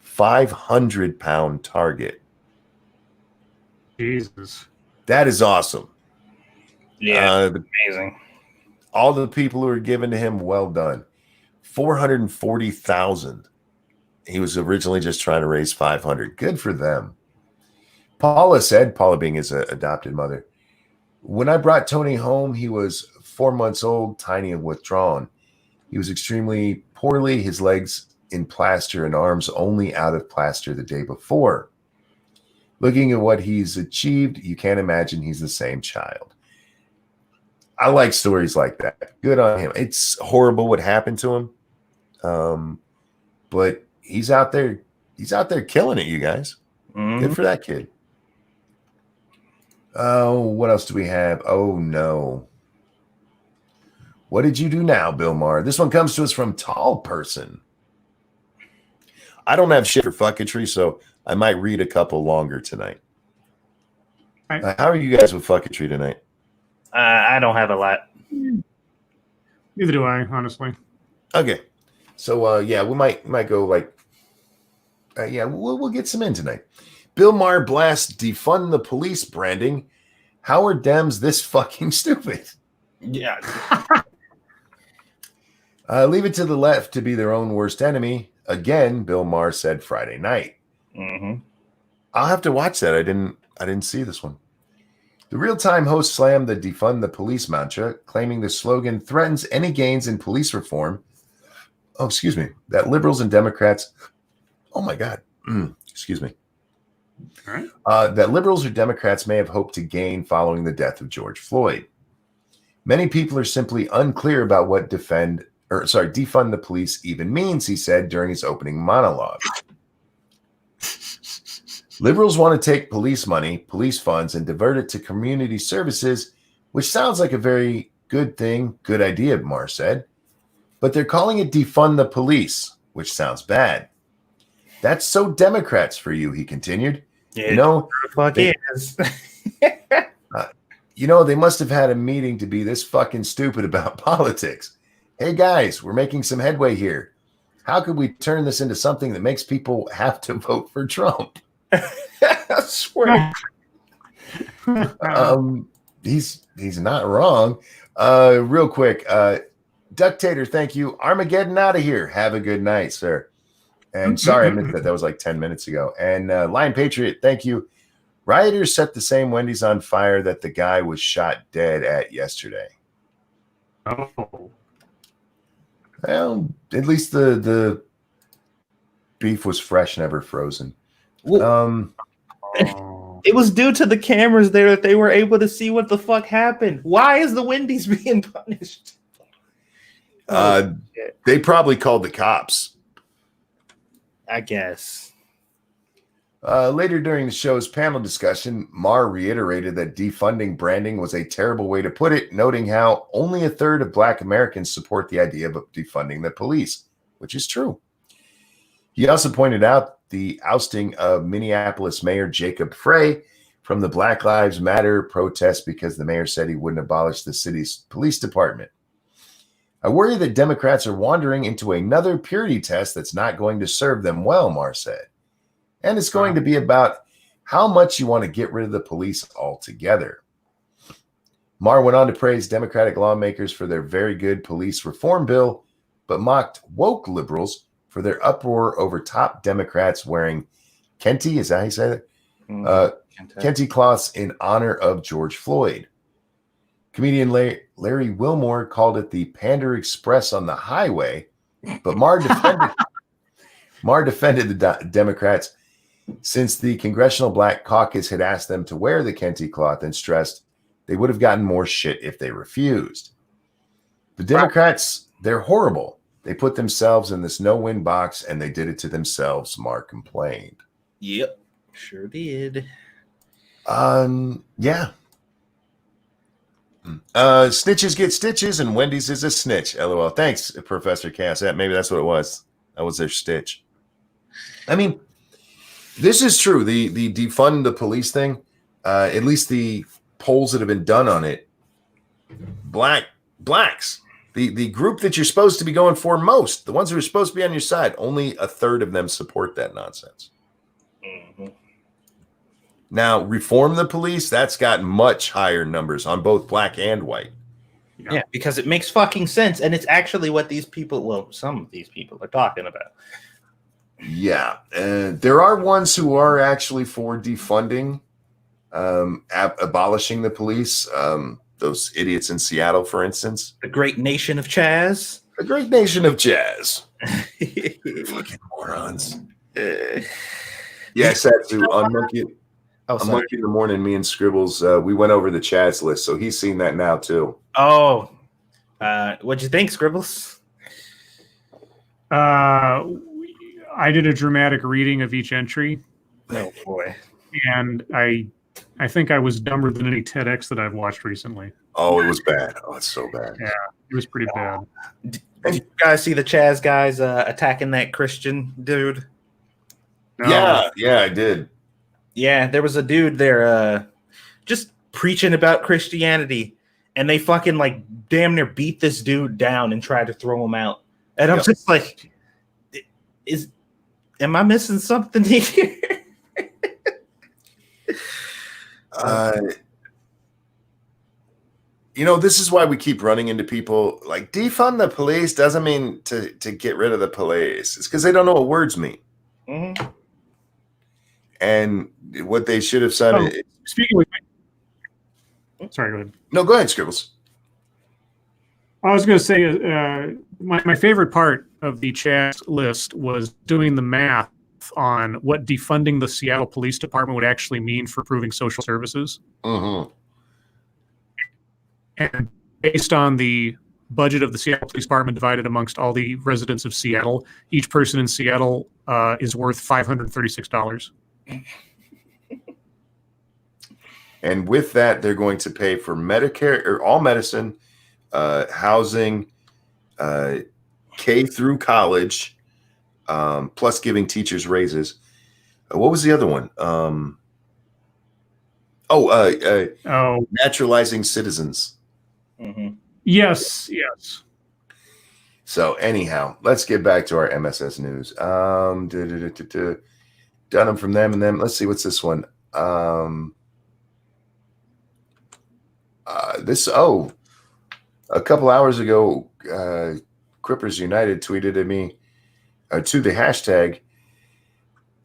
500-pound target.
Jesus.
That is awesome.
Yeah, amazing.
All the people who are given to him, well done. 440,000. He was originally just trying to raise 500. Good for them. Paula being his adopted mother, when I brought Tony home, he was 4 months old, tiny and withdrawn. He was extremely poorly, his legs in plaster and arms only out of plaster the day before. Looking at what he's achieved, you can't imagine he's the same child. I like stories like that. Good on him. It's horrible what happened to him. But he's out there killing it, you guys. Good for that kid. Oh, what else do we have? Oh, no. What did you do now, Bill Maher? This one comes to us from Tall Person. I don't have shit for fucketry, so I might read a couple longer tonight.
Right.
How are you guys with fucketry tonight?
I don't have a lot.
Neither do I, honestly.
Okay. So, we might go like, we'll get some in tonight. Bill Maher blasts defund the police branding. How are Dems this fucking stupid?
Yeah.
Leave it to the left to be their own worst enemy. Again, Bill Maher said Friday night.
Mm-hmm.
I'll have to watch that. I didn't see this one. The real-time host slammed the defund the police mantra, claiming the slogan threatens any gains in police reform. Oh, excuse me. That liberals and Democrats. Oh my God. Excuse me.
All right.
That liberals or Democrats may have hoped to gain following the death of George Floyd. Many people are simply unclear about what defund the police even means, he said during his opening monologue. Liberals want to take police money, police funds, and divert it to community services, which sounds like a very good thing, good idea, Maher said. But they're calling it defund the police, which sounds bad. That's so Democrats for you, he continued.
Yeah,
They must have had a meeting to be this fucking stupid about politics. Hey guys, we're making some headway here. How could we turn this into something that makes people have to vote for Trump?
I swear.
He's not wrong. Real quick, Ductator, thank you. Armageddon out of here. Have a good night, sir. And sorry, I missed that. That was like 10 minutes ago. And Lion Patriot, thank you. Rioters set the same Wendy's on fire that the guy was shot dead at yesterday.
Oh.
Well, at least the beef was fresh, never frozen.
Well, it was due to the cameras there that they were able to see what the fuck happened. Why is the Wendy's being punished?
They probably called the cops.
I guess.
Later during the show's panel discussion, Maher reiterated that defunding branding was a terrible way to put it, noting how only a third of Black Americans support the idea of defunding the police, which is true. He also pointed out the ousting of Minneapolis Mayor Jacob Frey from the Black Lives Matter protest because the mayor said he wouldn't abolish the city's police department. I worry that Democrats are wandering into another purity test that's not going to serve them well, Maher said. And it's going to be about how much you want to get rid of the police altogether. Maher went on to praise Democratic lawmakers for their very good police reform bill, but mocked woke liberals for their uproar over top Democrats wearing Kente, is that how you say that? Kente cloths in honor of George Floyd. Comedian Larry Wilmore called it the Pander Express on the highway, but Maher defended the Democrats since the Congressional Black Caucus had asked them to wear the Kente cloth and stressed they would have gotten more shit if they refused. The Democrats, they're horrible. They put themselves in this no-win box, and they did it to themselves, Maher complained.
Yep, sure did.
Yeah. Snitches get stitches, and Wendy's is a snitch. LOL. Thanks, Professor Cass. Maybe that's what it was. That was their stitch. I mean, this is true. The defund the police thing, at least the polls that have been done on it, blacks, the group that you're supposed to be going for most, the ones who are supposed to be on your side, only a third of them support that nonsense.
Mm-hmm.
Now, reform the police, that's got much higher numbers on both black and white.
Yeah, because it makes fucking sense. And it's actually what these people, well, some of these people are talking about.
Yeah. There are ones who are actually for defunding, abolishing the police. Those idiots in Seattle, for instance.
The great nation of Chaz.
The great nation of jazz. Fucking morons. Yeah, Satsu on Monkey. On Monkey in the Morning, me and Scribbles, we went over the Chaz list, so he's seen that now too.
Oh, what'd you think, Scribbles?
I did a dramatic reading of each entry.
Oh boy!
And I think I was dumber than any TEDx that I've watched recently.
Oh, it was bad. Oh, it's so bad.
Yeah, it was pretty bad.
Did you guys see the Chaz guys attacking that Christian dude?
No. Yeah, I did.
Yeah, there was a dude there just preaching about Christianity, and they fucking like damn near beat this dude down and tried to throw him out. And I'm just like, am I missing something here?
This is why we keep running into people like defund the police doesn't mean to get rid of the police. It's because they don't know what words mean.
Mm-hmm.
And what they should have said.
Speaking with, sorry, go ahead.
No, go ahead, Scribbles.
I was going to say my favorite part of the chat list was doing the math on what defunding the Seattle Police Department would actually mean for improving social services.
Mm-hmm.
And based on the budget of the Seattle Police Department divided amongst all the residents of Seattle, each person in Seattle is worth $536.
And with that, they're going to pay for Medicare or all medicine, housing, K through college, plus giving teachers raises. What was the other one? Naturalizing citizens.
Mm-hmm.
Yes.
So anyhow, let's get back to our MSS news. Done them from them and them. Let's see, what's this one? A couple hours ago, Crippers United tweeted at me to the hashtag,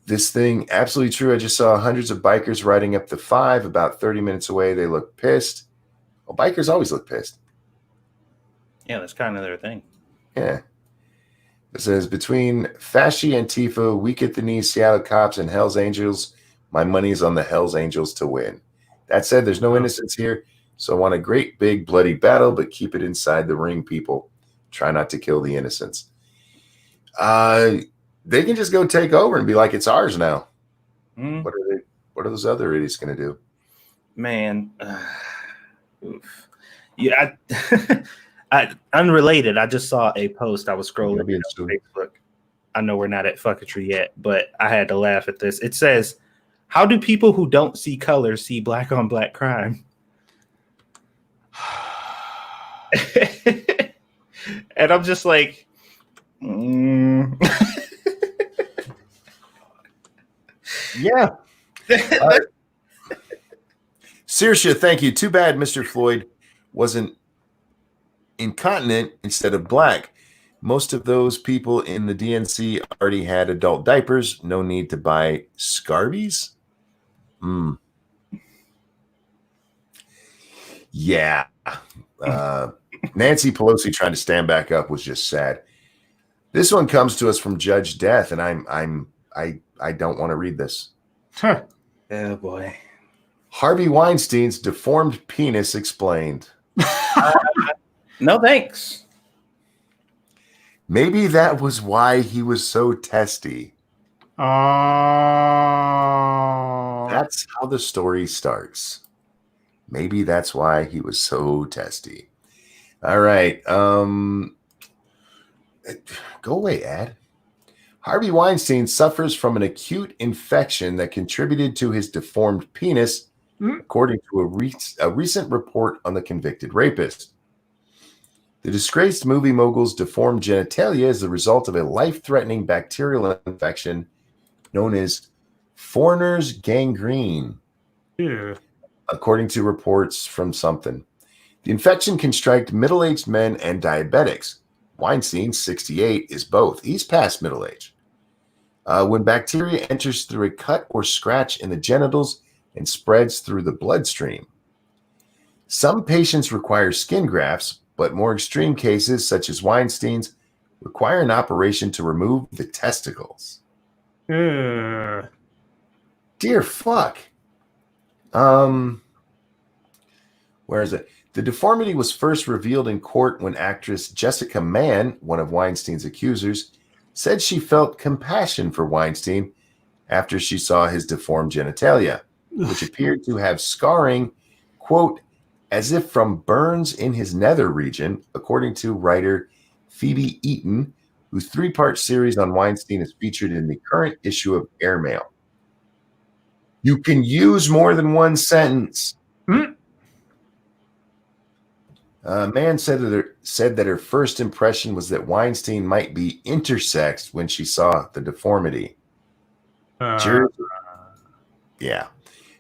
this thing, absolutely true. I just saw hundreds of bikers riding up the 5 about 30 minutes away. They look pissed. Well, bikers always look pissed.
Yeah, that's kind of their thing.
Yeah. It says, between Fasci Antifa, Weak at the Knees, Seattle Cops, and Hells Angels, my money is on the Hells Angels to win. That said, there's no innocence here, so I want a great, big, bloody battle, but keep it inside the ring, people. Try not to kill the innocents. They can just go take over and be like, it's ours now. What are they? What are those other idiots going to do?
Man, oof. Yeah, unrelated. I just saw a post. I was scrolling on Facebook. I know we're not at fucketry yet, but I had to laugh at this. It says, "How do people who don't see color see black on black crime?" And I'm just like,
yeah. Saoirse, thank you. Too bad Mr. Floyd wasn't incontinent instead of black. Most of those people in the DNC already had adult diapers. No need to buy Scarbies. Yeah. Nancy Pelosi trying to stand back up was just sad. This one comes to us from Judge Death, and I don't want to read this.
Huh.
Oh boy.
Harvey Weinstein's deformed penis explained.
No thanks.
Maybe that was why he was so testy.
Oh.
That's how the story starts. Maybe that's why he was so testy. All right. Go away, Ad. Harvey Weinstein suffers from an acute infection that contributed to his deformed penis, according to a recent report on the convicted rapist. The disgraced movie mogul's deformed genitalia is the result of a life-threatening bacterial infection known as Foreigner's gangrene, according to reports from something. The infection can strike middle-aged men and diabetics. Weinstein, 68, is both. He's past middle age. When bacteria enters through a cut or scratch in the genitals and spreads through the bloodstream. Some patients require skin grafts, but more extreme cases, such as Weinstein's, require an operation to remove the testicles. Dear fuck. Where is it? The deformity was first revealed in court when actress Jessica Mann, one of Weinstein's accusers, said she felt compassion for Weinstein after she saw his deformed genitalia, which appeared to have scarring, quote, as if from burns in his nether region, according to writer Phoebe Eaton, whose three-part series on Weinstein is featured in the current issue of Airmail. You can use more than one sentence. Mann said that her first impression was that Weinstein might be intersexed when she saw the deformity.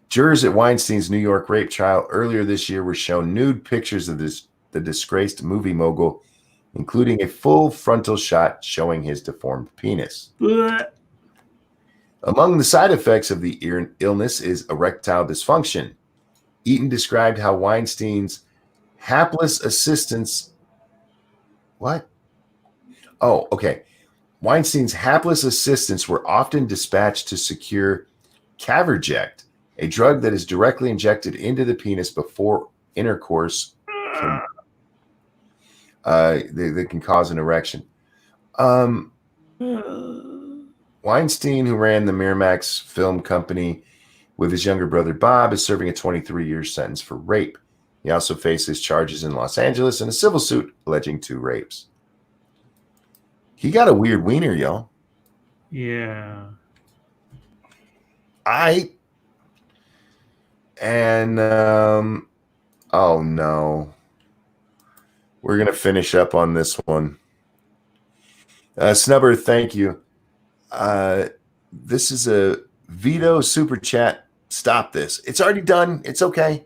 Jurors at Weinstein's New York rape trial earlier this year were shown nude pictures of the disgraced movie mogul, including a full frontal shot showing his deformed penis. Among the side effects of the illness is erectile dysfunction. Eaton described how Weinstein's hapless assistants... What? Oh, okay. Weinstein's hapless assistants were often dispatched to secure Caverject, a drug that is directly injected into the penis before intercourse that can cause an erection. Weinstein, who ran the Miramax film company with his younger brother Bob, is serving a 23-year sentence for rape. He also faces charges in Los Angeles and a civil suit alleging 2 rapes. He got a weird wiener, y'all.
Yeah.
Oh no. We're going to finish up on this one. Snubber, thank you. This is a veto super chat. Stop this. It's already done. It's okay.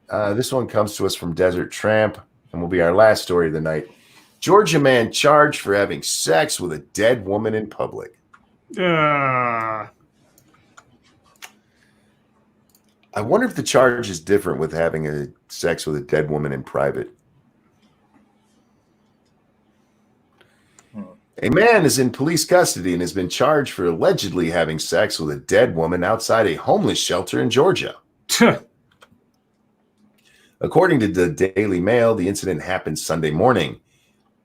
This one comes to us from Desert Tramp and will be our last story of the night. Georgia man charged for having sex with a dead woman in public. I wonder if the charge is different with having sex with a dead woman in private. A man is in police custody and has been charged for allegedly having sex with a dead woman outside a homeless shelter in Georgia. According to the Daily Mail, the incident happened Sunday morning.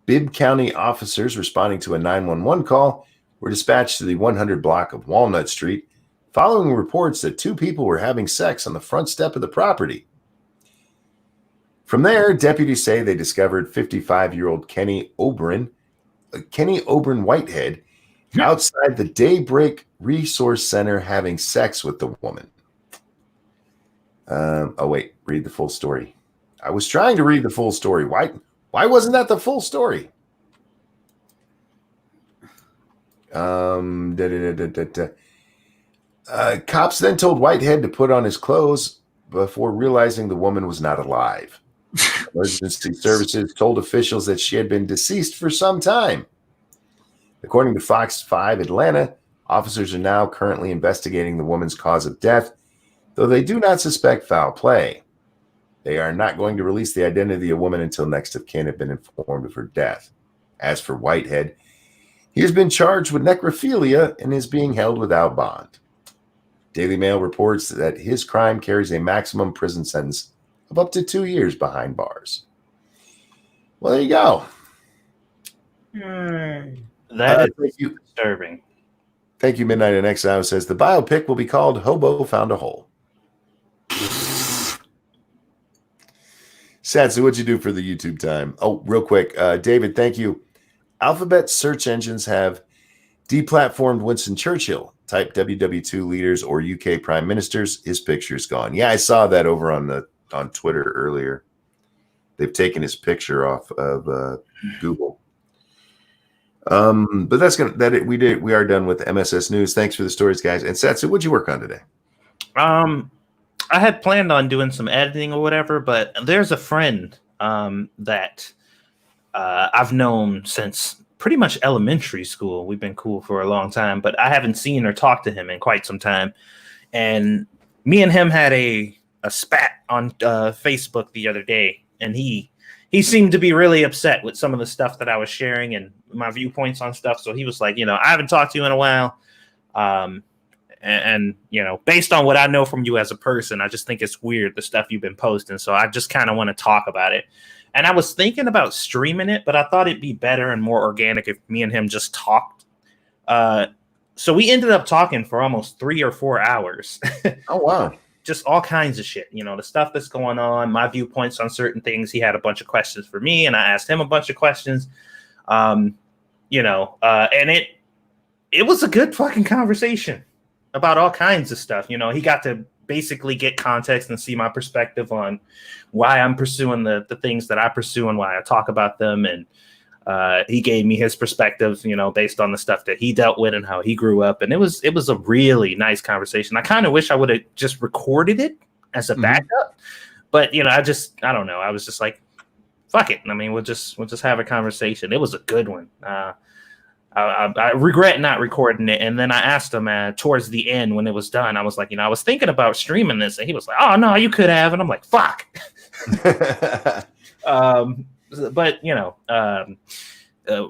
Bibb County officers responding to a 911 call were dispatched to the 100 block of Walnut Street following reports that two people were having sex on the front step of the property. From there, deputies say they discovered 55-year-old Kenny Oberon Whitehead outside the Daybreak Resource Center having sex with the woman. Read the full story. I was trying to read the full story. Why wasn't that the full story? Cops then told Whitehead to put on his clothes before realizing the woman was not alive. Emergency services told officials that she had been deceased for some time. According to Fox 5 Atlanta, officers are now currently investigating the woman's cause of death, though they do not suspect foul play. They are not going to release the identity of the woman until next of kin have been informed of her death. As for Whitehead, he has been charged with necrophilia and is being held without bond. Daily Mail reports that his crime carries a maximum prison sentence of up to 2 years behind bars. Well, there you go.
That is disturbing.
Thank you, Midnight in Exile says the biopic will be called Hobo Found a Hole. Satsu, what'd you do for the YouTube time? Oh, real quick. David, thank you. Alphabet search engines have deplatformed Winston Churchill. Type WW2 leaders or UK prime ministers. His picture's gone. Yeah, I saw that over on Twitter earlier. They've taken his picture off of Google. But we are done with MSS News. Thanks for the stories, guys. And Satsu, what'd you work on today?
I had planned on doing some editing or whatever, but there's a friend that I've known since pretty much elementary school. We've been cool for a long time, but I haven't seen or talked to him in quite some time. And me and him had a spat on Facebook the other day, and he seemed to be really upset with some of the stuff that I was sharing and my viewpoints on stuff. So he was like, I haven't talked to you in a while. And based on what I know from you as a person, I just think it's weird, the stuff you've been posting. So I just kind of want to talk about it. And I was thinking about streaming it, but I thought it'd be better and more organic if me and him just talked. So we ended up talking for almost 3 or 4 hours.
Oh, wow.
Just all kinds of shit, the stuff that's going on, my viewpoints on certain things. He had a bunch of questions for me, and I asked him a bunch of questions. And it was a good fucking conversation about all kinds of stuff. He got to basically get context and see my perspective on why I'm pursuing the things that I pursue and why I talk about them. And he gave me his perspective, based on the stuff that he dealt with and how he grew up. And it was a really nice conversation. I kind of wish I would have just recorded it as a backup, but I don't know. I was just like, fuck it. I mean, we'll just have a conversation. It was a good one. I regret not recording it. And then I asked him towards the end when it was done, I was like, I was thinking about streaming this, and he was like, oh no, you could have. And I'm like, fuck. But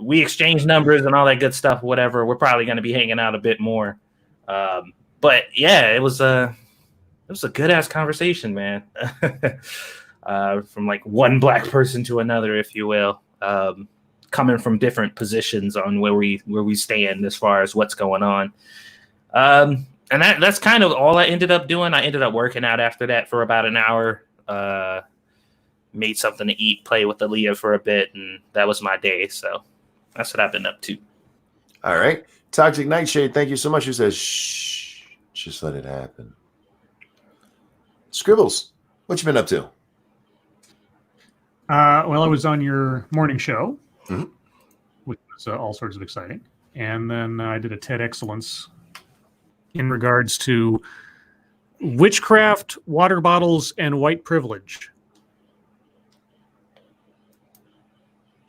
we exchanged numbers and all that good stuff, whatever. We're probably going to be hanging out a bit more. But yeah, it was a good ass conversation, man. From like one black person to another, if you will. Coming from different positions on where we stand as far as what's going on. And that's kind of all I ended up doing. I ended up working out after that for about an hour, made something to eat, play with Aaliyah for a bit, and that was my day. So that's what I've been up to.
All right. Toxic Nightshade, thank you so much. Who says, shh, just let it happen. Scribbles, what you been up to?
Well, I was on your morning show,
Mm-hmm.
which was all sorts of exciting. And then I did a TED Excellence in regards to witchcraft, water bottles, and white privilege.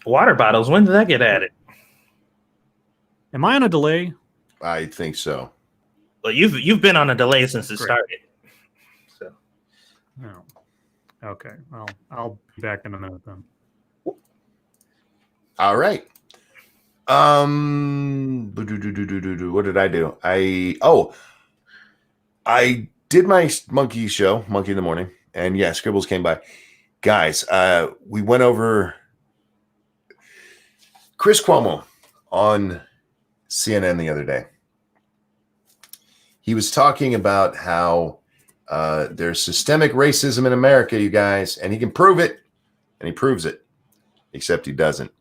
Water bottles, when did that get added?
Am I on a delay?
I think so.
Well, you've been on a delay since it started. So.
Oh. Okay. Well, I'll be back in a minute then.
All right. What did I do? I did my monkey show, Monkey in the Morning, and yeah, Scribbles came by. Guys, we went over Chris Cuomo on CNN the other day. he was talking about how there's systemic racism in America, you guys, and he can prove it, and he proves it, except he doesn't.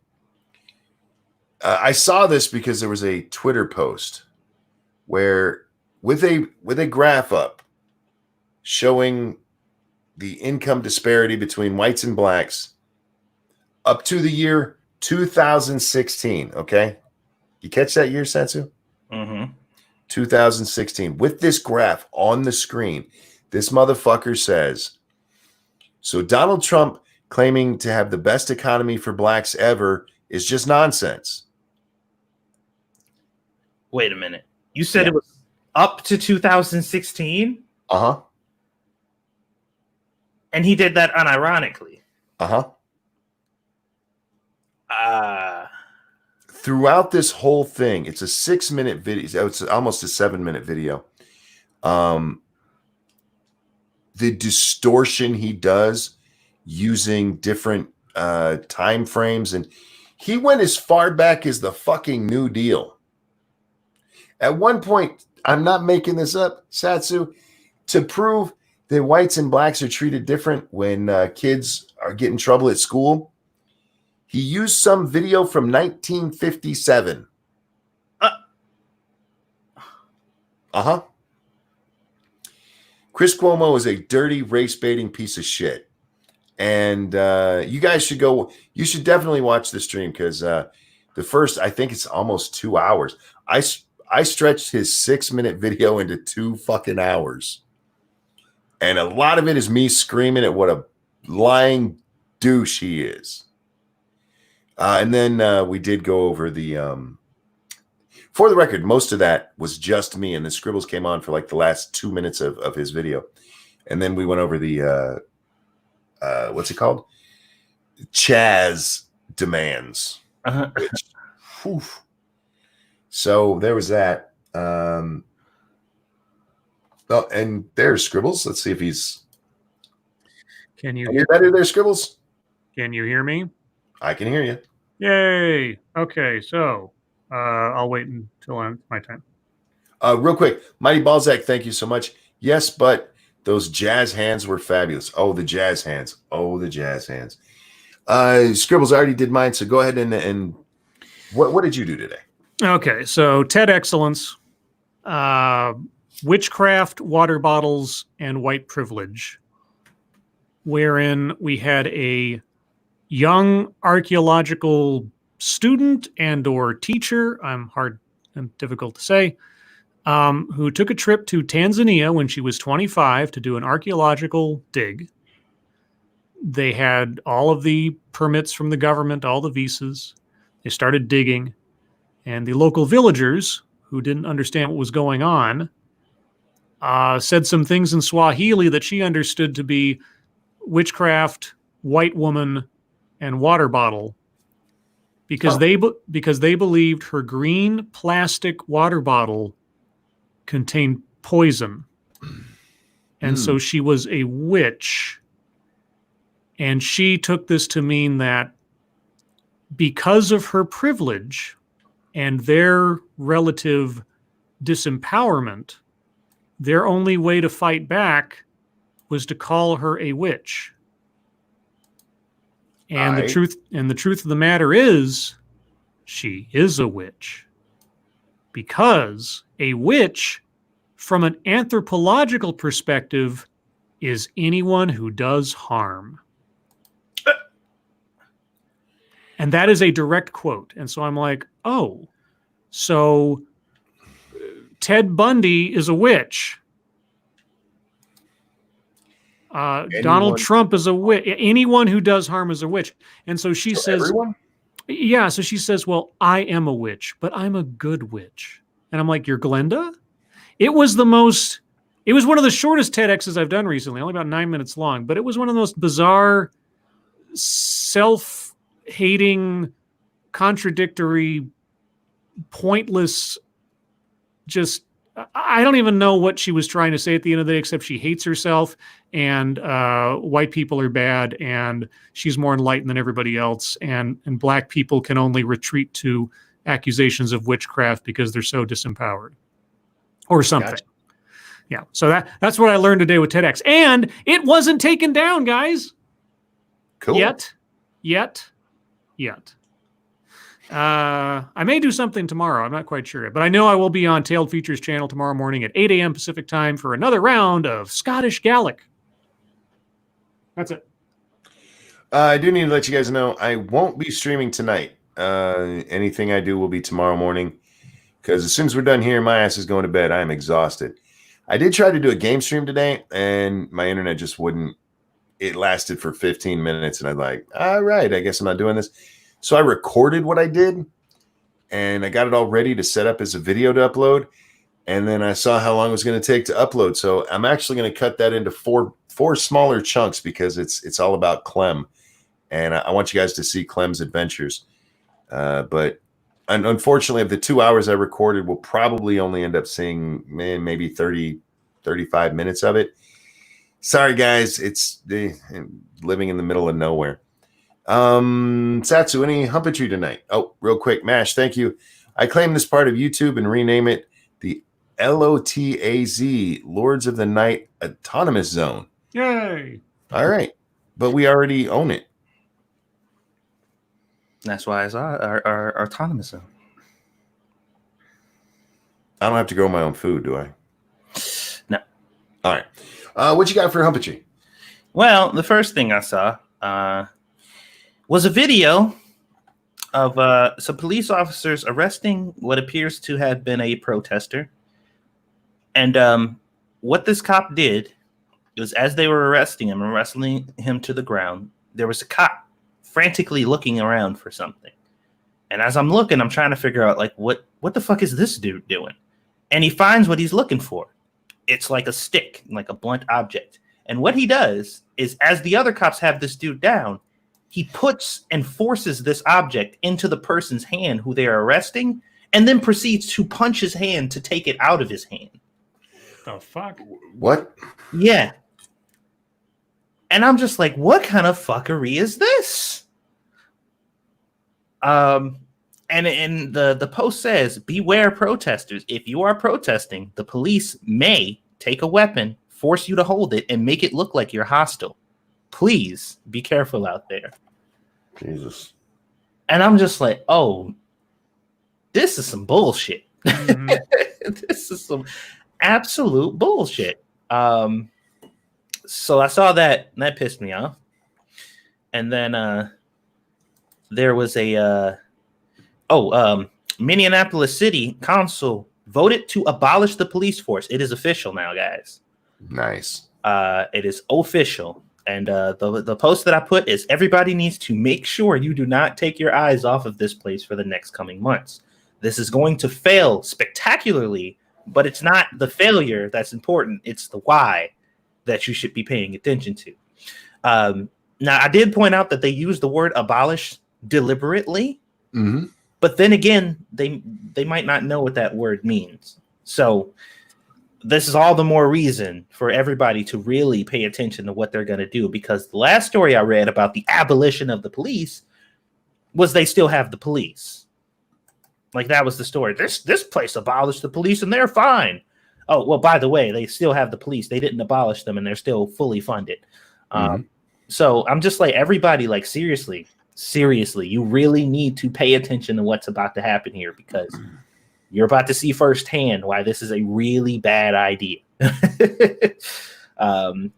I saw this because there was a Twitter post where with a graph up showing the income disparity between whites and blacks up to the year 2016. Okay, you catch that year, Satsu? 2016. With this graph on the screen, this motherfucker says, so Donald Trump claiming to have the best economy for blacks ever is just nonsense.
Wait a minute. You said it was up to 2016?
Uh-huh.
And he did that unironically.
Uh-huh. Throughout this whole thing, it's a 6-minute video. It's almost a 7-minute video. The distortion he does using different time frames, and he went as far back as the fucking New Deal. At one point, I'm not making this up, Satsu, to prove that whites and blacks are treated different when kids are getting in trouble at school, he used some video from 1957. Uh-huh. Chris Cuomo is a dirty, race-baiting piece of shit. And you guys should go. You should definitely watch the stream because the first, I think it's almost 2 hours. I stretched his 6-minute video into 2 fucking hours. And a lot of it is me screaming at what a lying douche he is. And then we did go over the, for the record, most of that was just me. And the scribbles came on for like the last 2 minutes of his video. And then we went over the, what's it called? Chaz demands. Which, whew. So there was that. Oh, and there's Scribbles. Let's see if he's.
Can you
hear better there, Scribbles?
Can you hear me?
I can hear you.
Yay. Okay, so I'll wait until it's my time.
Real quick, Mighty Balzac, thank you so much. Yes, but those jazz hands were fabulous. Oh, the jazz hands. Oh, the jazz hands. Scribbles, I already did mine, so go ahead and what did you do today?
Okay, so TED Excellence, Witchcraft, Water Bottles, and White Privilege, wherein we had a young archaeological student and or teacher, hard and difficult to say, who took a trip to Tanzania when she was 25 to do an archaeological dig. They had all of the permits from the government, all the visas. They started digging, and the local villagers, who didn't understand what was going on, said some things in Swahili that she understood to be witchcraft, white woman, and water bottle, because they believed her green plastic water bottle contained poison, and so she was a witch. And she took this to mean that because of her privilege and their relative disempowerment, their only way to fight back was to call her a witch. And the truth of the matter is, she is a witch. Because a witch, from an anthropological perspective, is anyone who does harm. And that is a direct quote. And so I'm like, oh, so Ted Bundy is a witch. Donald Trump is a witch. Anyone who does harm is a witch. And so she says, everyone? Yeah. So she says, well, I am a witch, but I'm a good witch. And I'm like, you're Glenda? It was one of the shortest TEDx's I've done recently, only about 9 minutes long, but it was one of the most bizarre, self-hating, contradictory, pointless, just, I don't even know what she was trying to say at the end of the day, except she hates herself and white people are bad and she's more enlightened than everybody else. And black people can only retreat to accusations of witchcraft because they're so disempowered or something. Yeah. So that's what I learned today with TEDx. And it wasn't taken down, guys.
Cool.
Yet. I may do something tomorrow. I'm not quite sure yet, but I know I will be on Tailed Features channel tomorrow morning at 8 a.m. Pacific time for another round of Scottish Gaelic. That's it.
I do need to let you guys know I won't be streaming tonight. Anything I do will be tomorrow morning because as soon as we're done here, my ass is going to bed. I am exhausted. I did try to do a game stream today, and my internet just wouldn't. It lasted for 15 minutes, and I'm like, all right, I guess I'm not doing this. So I recorded what I did, and I got it all ready to set up as a video to upload. And then I saw how long it was going to take to upload. So I'm actually going to cut that into four smaller chunks because it's all about Clem. And I want you guys to see Clem's adventures. But unfortunately, of the 2 hours I recorded, we'll probably only end up seeing maybe 30, 35 minutes of it. Sorry, guys. It's living in the middle of nowhere. Satsu, any humpetry tonight? Oh, real quick. Mash, thank you. I claim this part of YouTube and rename it the LOTAZ, Lords of the Night Autonomous Zone.
Yay.
All right. But we already own it.
That's why it's our autonomous zone.
I don't have to grow my own food, do I?
No.
All right. What you got for humpetry?
Well, the first thing I saw was a video of some police officers arresting what appears to have been a protester. And what this cop did was, as they were arresting him and wrestling him to the ground, there was a cop frantically looking around for something. And as I'm looking, I'm trying to figure out, like, what the fuck is this dude doing? And he finds what he's looking for. It's like a stick, like a blunt object. And what he does is, as the other cops have this dude down, he puts and forces this object into the person's hand who they are arresting, and then proceeds to punch his hand to take it out of his hand.
The fuck?
What?
Yeah. And I'm just like, what kind of fuckery is this? And the post says, beware protesters. If you are protesting, the police may take a weapon, force you to hold it, and make it look like you're hostile. Please be careful out there.
Jesus.
And I'm just like, oh, this is some bullshit.
Mm-hmm.
This is some absolute bullshit. So I saw that, and that pissed me off. And then there was a Minneapolis City Council voted to abolish the police force. It is official now, guys.
Nice.
It is official. And the post that I put is, everybody needs to make sure you do not take your eyes off of this place for the next coming months. This is going to fail spectacularly, but it's not the failure that's important. It's the why that you should be paying attention to. Now, I did point out that they used the word abolish deliberately, but then again, they might not know what that word means. So this is all the more reason for everybody to really pay attention to what they're going to do, because the last story I read about the abolition of the police was they still have the police. Like, that was the story. This place abolished the police and they're fine. Oh, well, by the way, they still have the police. They didn't abolish them and they're still fully funded. So I'm just like, everybody, like, seriously, you really need to pay attention to what's about to happen here, because you're about to see firsthand why this is a really bad idea. And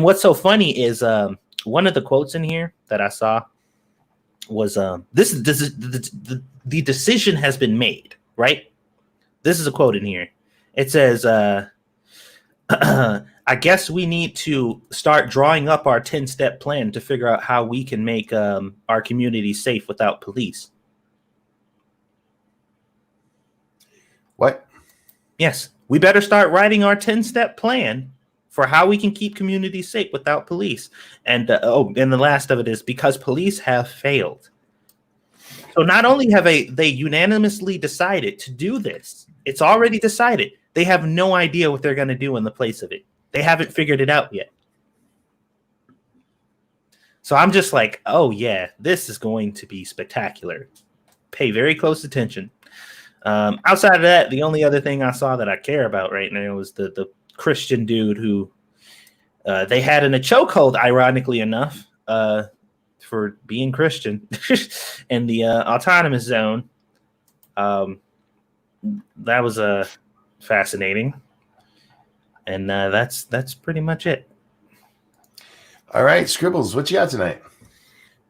what's so funny is one of the quotes in here that I saw was the decision has been made, right? This is a quote in here. It says, I guess we need to start drawing up our 10-step plan to figure out how we can make our community safe without police.
What?
Yes, we better start writing our 10-step plan for how we can keep communities safe without police. And and the last of it is, because police have failed. So not only have they unanimously decided to do this, it's already decided. They have no idea what they're going to do in the place of it. They haven't figured it out yet. So I'm just like, oh yeah, this is going to be spectacular. Pay very close attention. Outside of that, the only other thing I saw that I care about right now was the Christian dude who they had in a chokehold, ironically enough, for being Christian in the autonomous zone. That was fascinating, and that's pretty much it.
All right, Scribbles, what you got tonight?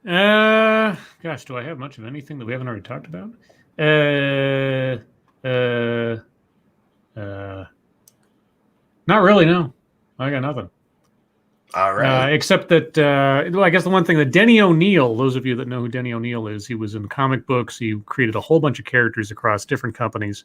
Gosh, do I have much of anything that we haven't already talked about? Not really. No, I got nothing.
All right.
Except that, well, I guess the one thing that Denny O'Neil, those of you that know who Denny O'Neil is, he was in comic books. He created a whole bunch of characters across different companies.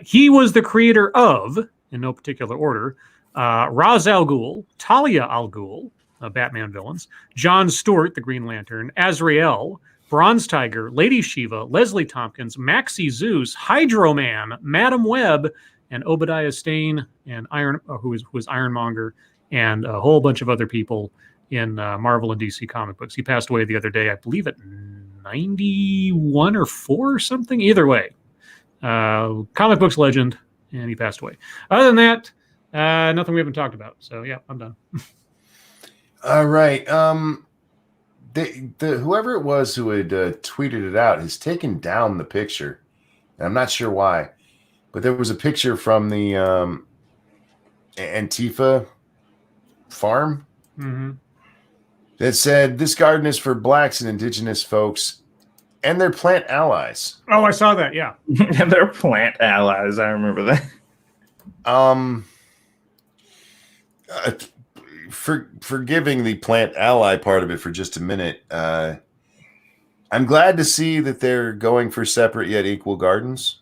He was the creator of, in no particular order, Ra's al Ghul, Talia al Ghul, Batman villains, John Stewart, the Green Lantern, Azrael, Bronze Tiger, Lady Shiva, Leslie Tompkins, Maxie Zeus, Hydro Man, Madam Web, and Obadiah Stane, and who was Ironmonger, and a whole bunch of other people in Marvel and DC comic books. He passed away the other day, I believe at 91 or 4 or something. Either way, comic books legend, and he passed away. Other than that, nothing we haven't talked about. So yeah, I'm done.
All right. Whoever it was who had tweeted it out has taken down the picture. And I'm not sure why, but there was a picture from the Antifa farm that said, "This garden is for blacks and indigenous folks and their plant allies."
Oh, I saw that. Yeah.
And they're plant allies. I remember that.
Forgiving the plant ally part of it for just a minute. I'm glad to see that they're going for separate yet equal gardens.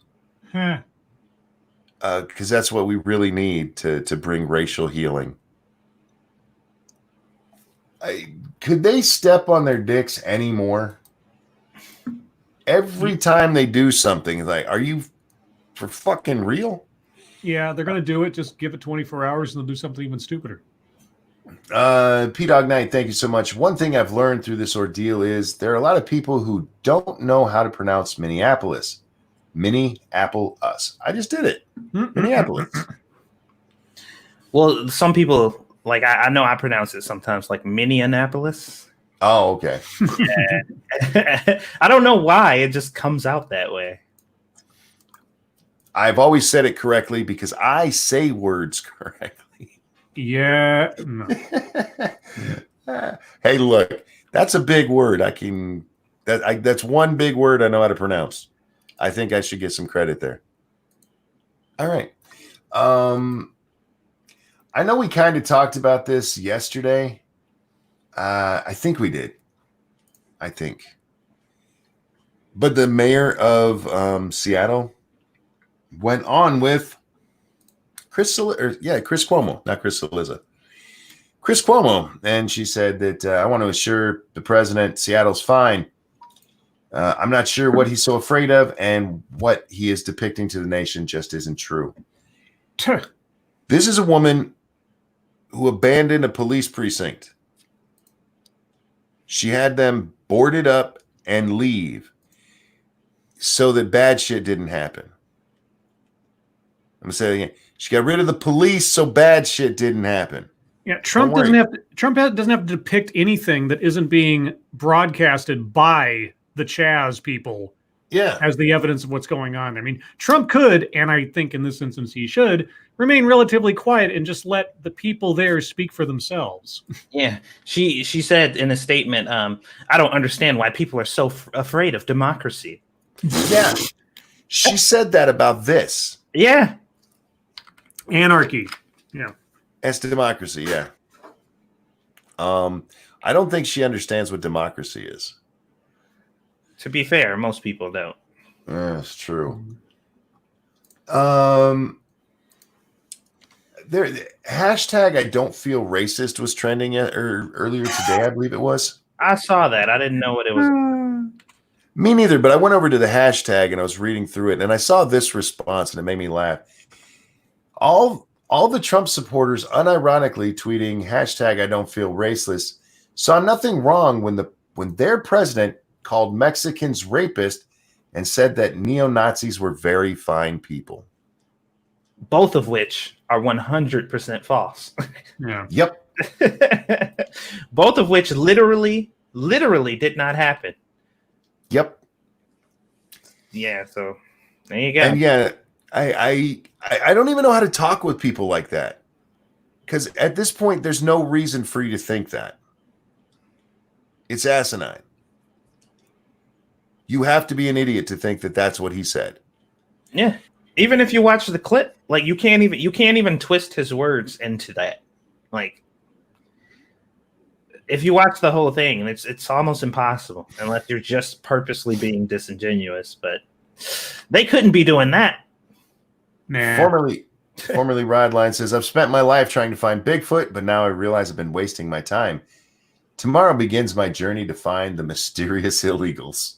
Because that's what we really need to bring racial healing. Could they step on their dicks anymore? Every time they do something, it's like, are you for fucking real?
Yeah, they're going to do it. Just give it 24 hours and they'll do something even stupider.
P-Dog Knight, thank you so much. One thing I've learned through this ordeal is there are a lot of people who don't know how to pronounce Minneapolis. Minneapolis. I just did it. Minneapolis.
Well, some people, like, I know I pronounce it sometimes like Minneapolis.
Oh, okay.
I don't know why. It just comes out that way.
I've always said it correctly because I say words correctly.
Yeah. No.
Hey, look, that's a big word. That's one big word I know how to pronounce. I think I should get some credit there. All right. I know we kind of talked about this yesterday. I think we did. But the mayor of Seattle went on with Chris Cuomo, not Chris Cillizza. Chris Cuomo, and she said that I want to assure the president Seattle's fine. I'm not sure what he's so afraid of, and what he is depicting to the nation just isn't true. This is a woman who abandoned a police precinct. She had them boarded up and leave so that bad shit didn't happen. I'm going to say it again. She got rid of the police so bad shit didn't happen.
Yeah, Trump doesn't have to depict anything that isn't being broadcasted by the Chaz people.
Yeah,
as the evidence of what's going on. I mean, Trump could, and I think in this instance he should, remain relatively quiet and just let the people there speak for themselves.
Yeah, she said in a statement, "I don't understand why people are so afraid of democracy."
Yeah, she said that about this.
Yeah,
anarchy. Yeah,
as democracy. Yeah. I don't think she understands what democracy is.
To be fair, most people don't.
That's true. There, hashtag I don't feel racist was trending earlier today, I believe it was.
I saw that. I didn't know what it was.
Me neither, but I went over to the hashtag and I was reading through it and I saw this response and it made me laugh. All the Trump supporters unironically tweeting hashtag I don't feel racist saw nothing wrong when their president called Mexicans rapist and said that neo-Nazis were very fine people.
Both of which are 100% false.
Yeah.
Yep.
Both of which literally did not happen.
Yep.
Yeah, so there you go.
And yeah, I don't even know how to talk with people like that. Because at this point, there's no reason for you to think that. It's asinine. You have to be an idiot to think that that's what he said.
Yeah. Even if you watch the clip, like you can't even twist his words into that. Like if you watch the whole thing, it's almost impossible unless you're just purposely being disingenuous. But they couldn't be doing that.
Nah.
Formerly Rodline says, I've spent my life trying to find Bigfoot, but now I realize I've been wasting my time. Tomorrow begins my journey to find the mysterious illegals.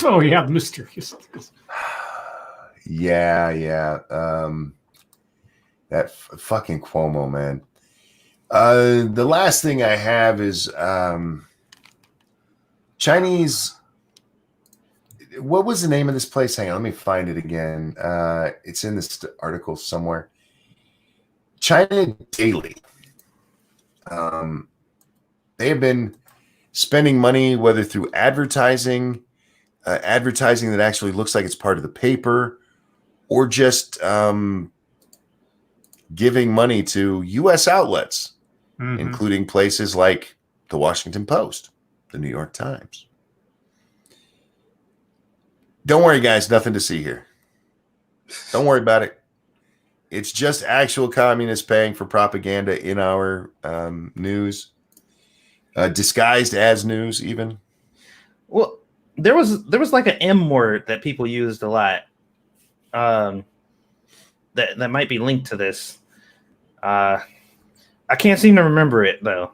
Oh yeah, the mysterious.
Yeah. That fucking Cuomo, man. The last thing I have is Chinese. What was the name of this place? Hang on, let me find it again. It's in this article somewhere. China Daily. They have been spending money, whether through advertising that actually looks like it's part of the paper, or just giving money to U.S. outlets, including places like the Washington Post, the New York Times. Don't worry, guys. Nothing to see here. Don't worry about it. It's just actual communists paying for propaganda in our news, disguised as news, even.
Well, there was like an M word that people used a lot. That might be linked to this. I can't seem to remember it though.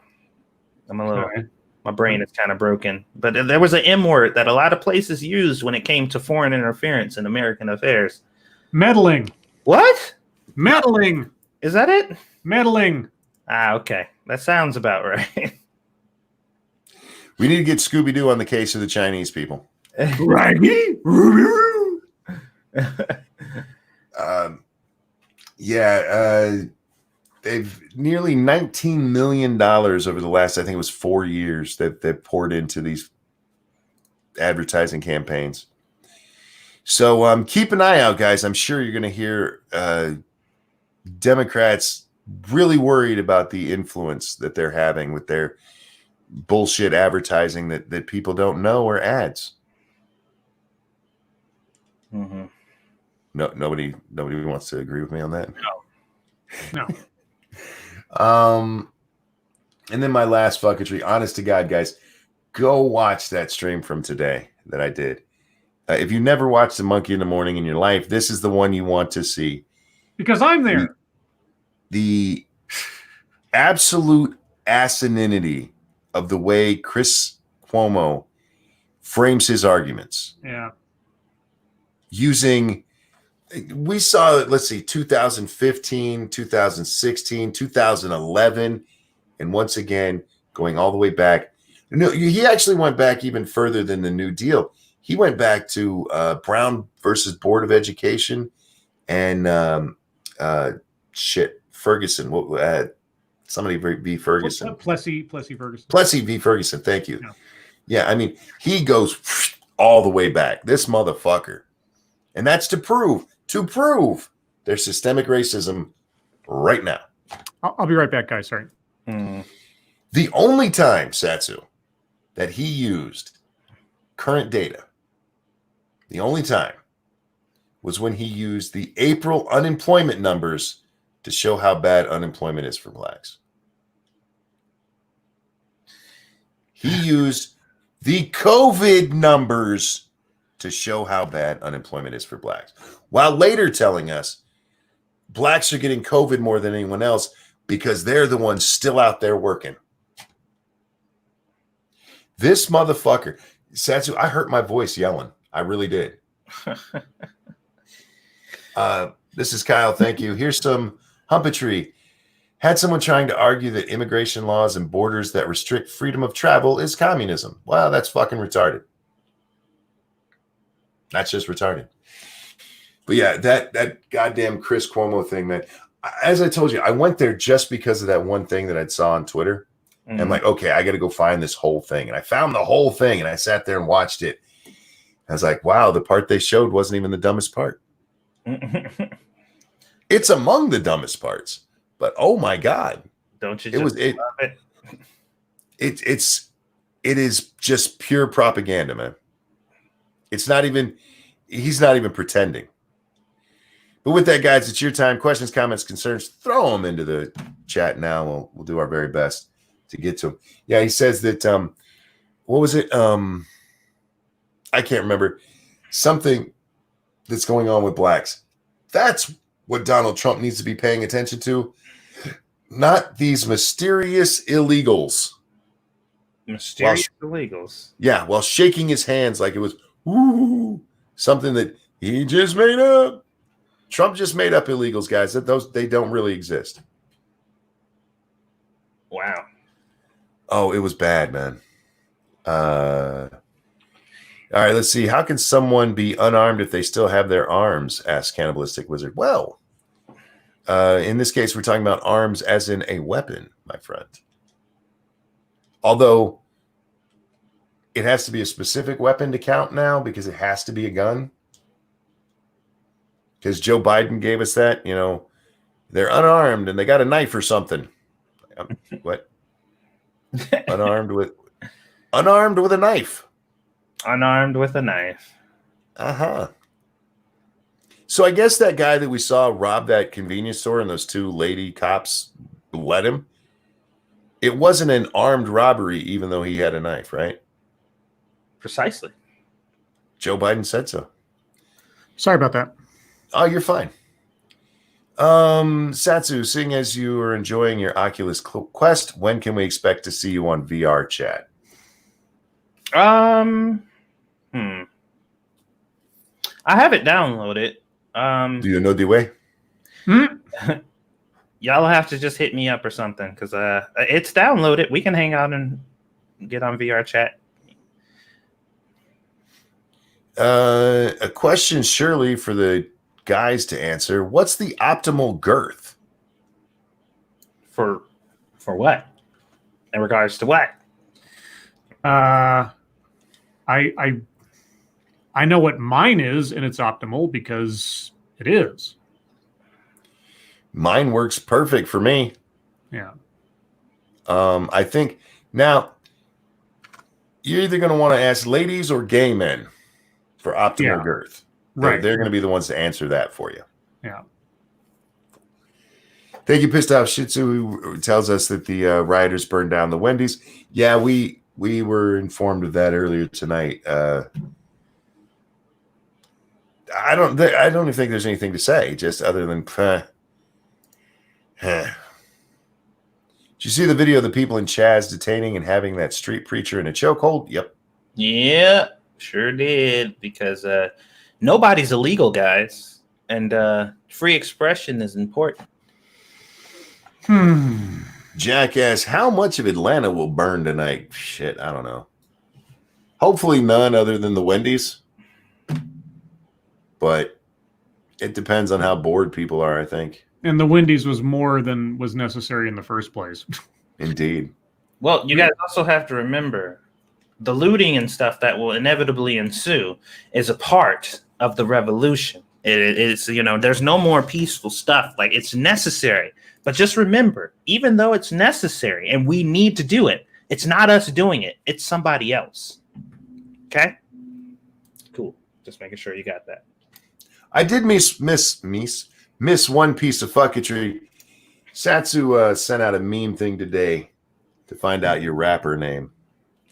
I'm a little.
Right.
My brain is kind of broken. But there was an M word that a lot of places used when it came to foreign interference in American affairs.
Meddling.
What?
Meddling.
Is that it?
Meddling.
Ah, okay. That sounds about right.
We need to get Scooby-Doo on the case of the Chinese people.
Raggy.
They've nearly $19 million over the last, I think it was 4 years that poured into these advertising campaigns. So keep an eye out, guys. I'm sure you're going to hear Democrats really worried about the influence that they're having with their bullshit advertising that people don't know are ads.
Mm-hmm.
No, nobody wants to agree with me on that.
No.
And then my last fucketry, honest to God, guys, go watch that stream from today that I did. If you never watched The Monkey in the Morning in your life, this is the one you want to see.
Because I'm there.
The absolute asininity of the way Chris Cuomo frames his arguments.
Yeah.
We saw it, let's see, 2015, 2016, 2011, and once again, going all the way back. No, he actually went back even further than the New Deal. He went back to Brown versus Board of Education and Ferguson. Somebody v. Ferguson.
Plessy Ferguson.
Plessy v. Ferguson. Thank you.
Yeah.
I mean, he goes all the way back. This motherfucker. And that's to prove there's systemic racism right now.
I'll be right back, guys. Sorry.
The only time, Satsu, that he used current data, the only time was when he used the April unemployment numbers to show how bad unemployment is for blacks. He used the COVID numbers to show how bad unemployment is for blacks, while later telling us blacks are getting COVID more than anyone else because they're the ones still out there working. This motherfucker, Satsu, I hurt my voice yelling. I really did. This is Kyle. Thank you. Here's some humpetry. Had someone trying to argue that immigration laws and borders that restrict freedom of travel is communism. Wow, that's fucking retarded. That's just retarded. But yeah, that goddamn Chris Cuomo thing, man. As I told you, I went there just because of that one thing that I saw on Twitter. And I'm like, okay, I got to go find this whole thing. And I found the whole thing, and I sat there and watched it. I was like, wow, the part they showed wasn't even the dumbest part. It's among the dumbest parts, but oh my God.
Don't you just love it?
It is just pure propaganda, man. He's not even pretending. But with that, guys, it's your time. Questions, comments, concerns, throw them into the chat now. We'll do our very best to get to them. Yeah, he says that, what was it? I can't remember. Something that's going on with blacks. That's what Donald Trump needs to be paying attention to. Not these mysterious illegals.
Illegals.
Yeah, while shaking his hands like it was something that he just made up. Trump just made up illegals, guys. They don't really exist.
Wow.
Oh, it was bad, man. All right, let's see. How can someone be unarmed if they still have their arms? Asked Cannibalistic Wizard. Well, in this case, we're talking about arms as in a weapon, my friend. Although it has to be a specific weapon to count now because it has to be a gun. Because Joe Biden gave us that, they're unarmed and they got a knife or something. What? Unarmed with a knife.
Unarmed with a knife.
Uh-huh. So I guess that guy that we saw rob that convenience store and those two lady cops let him. It wasn't an armed robbery, even though he had a knife, right?
Precisely.
Joe Biden said so.
Sorry about that.
Oh, you're fine. Satsu, seeing as you are enjoying your Oculus Quest, when can we expect to see you on VR chat?
I have it downloaded.
Do you know the way?
Y'all have to just hit me up or something because it's downloaded. We can hang out and get on VR chat.
A question surely for the guys to answer. What's the optimal girth?
For what? In regards to what?
I know what mine is, and it's optimal because it is.
Mine works perfect for me.
Yeah.
I think now you're either going to want to ask ladies or gay men for optimal girth.
Right.
They're going to be the ones to answer that for you.
Yeah.
Thank you, Pissed Off Shih Tzu, who tells us that the rioters burned down the Wendy's. Yeah, we were informed of that earlier tonight. I don't even think there's anything to say, just other than. Did you see the video of the people in Chaz detaining and having that street preacher in a chokehold? Yep.
Yeah, sure did. Because nobody's illegal, guys, and free expression is important.
Jackass, how much of Atlanta will burn tonight? Shit, I don't know. Hopefully none other than the Wendy's. But it depends on how bored people are, I think.
And the Wendy's was more than was necessary in the first place.
Indeed.
Well, you guys also have to remember the looting and stuff that will inevitably ensue is a part of the revolution. It's, there's no more peaceful stuff. Like, it's necessary. But just remember, even though it's necessary and we need to do it, it's not us doing it. It's somebody else. Okay? Cool. Just making sure you got that.
I did miss one piece of fucketry. Satsu sent out a meme thing today to find out your rapper name.